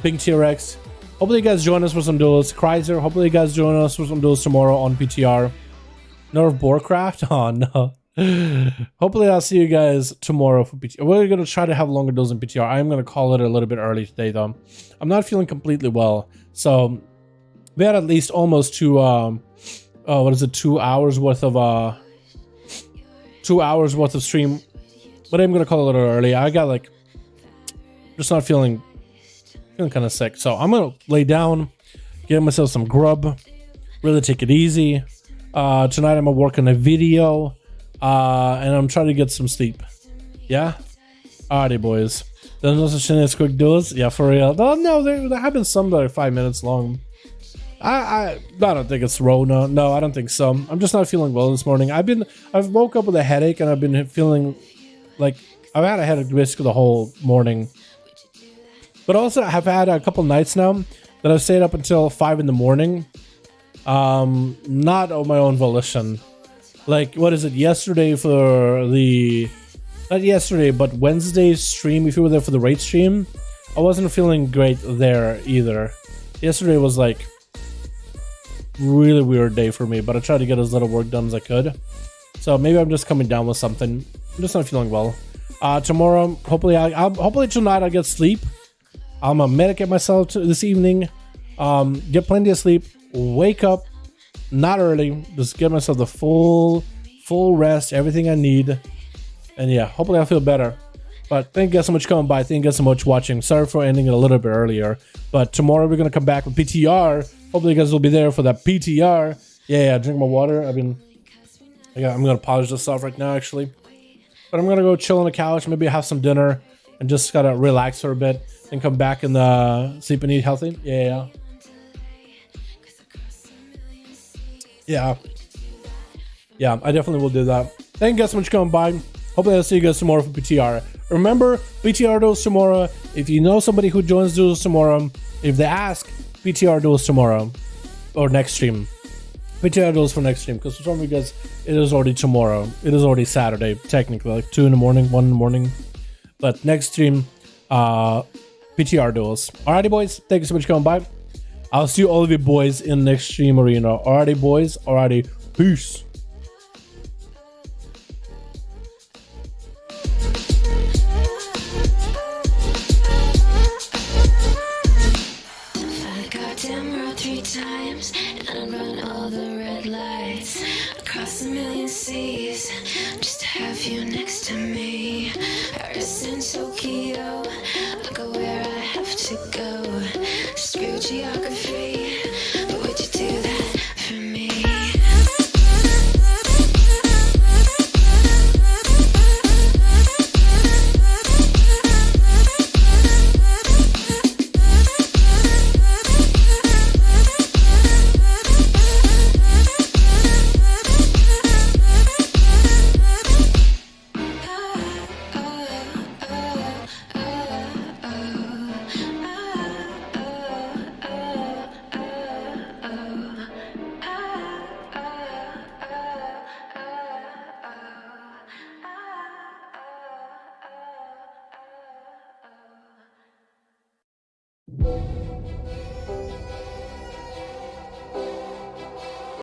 Pink T-Rex. Hopefully you guys join us for some duels. Kreiser, hopefully you guys join us for some duels tomorrow on PTR. Nerf Warcraft? Oh no. Hopefully I'll see you guys tomorrow for PTR. We're gonna try to have longer duels in PTR. I'm gonna call it a little bit early today though. I'm not feeling completely well. So we had at least almost 2 hours worth of 2 hours worth of stream. But I'm gonna call it a little early. I got like just not feeling kind of sick, so I'm gonna lay down, get myself some grub, really take it easy. Tonight I'm gonna work on a video, and I'm trying to get some sleep. Yeah, alrighty, boys. There's no such thing as quick duels. Yeah, for real. No, there have been some that are 5 minutes long. I don't think it's Rona. No, I don't think so. I'm just not feeling well this morning. I've woke up with a headache, and I've been feeling like I've had a headache basically the whole morning. But also I've had a couple nights now that I've stayed up until 5 in the morning. Not on my own volition. Like, what is it? Yesterday for the... Not yesterday, but Wednesday's stream, if you were there for the raid stream, I wasn't feeling great there either. Yesterday was like really weird day for me, but I tried to get as little work done as I could. So maybe I'm just coming down with something. I'm just not feeling well. Tomorrow, hopefully tonight I'll get sleep. I'm gonna medicate myself this evening, get plenty of sleep, wake up, not early, just get myself the full rest, everything I need, and yeah, hopefully I'll feel better. But thank you guys so much for coming by, thank you guys so much for watching. Sorry for ending it a little bit earlier, but tomorrow we're gonna come back with PTR. Hopefully you guys will be there for that PTR. Yeah, drink my water. I'm gonna polish this off right now actually, but I'm gonna go chill on the couch, maybe have some dinner, and just gotta relax for a bit. And come back and sleep and eat healthy. Yeah. I definitely will do that. Thank you guys so much for coming by. Hopefully I'll see you guys tomorrow for PTR. Remember, PTR duels tomorrow. If you know somebody who joins duels tomorrow, if they ask, PTR duels tomorrow or next stream. PTR duels for next stream, because for some of you guys, it is already tomorrow. It is already Saturday, technically, like 2 in the morning, 1 in the morning. But next stream, PTR duels. Alrighty, boys, thank you so much for coming by. I'll see all of you boys in next stream arena. Alrighty, boys. Alrighty, peace. Goddamn road 3 times, and I run all the red lights across a million seas just to have you next to me. Paris and Tokyo, I go where I have to go. Screw geography, but would you do that for me?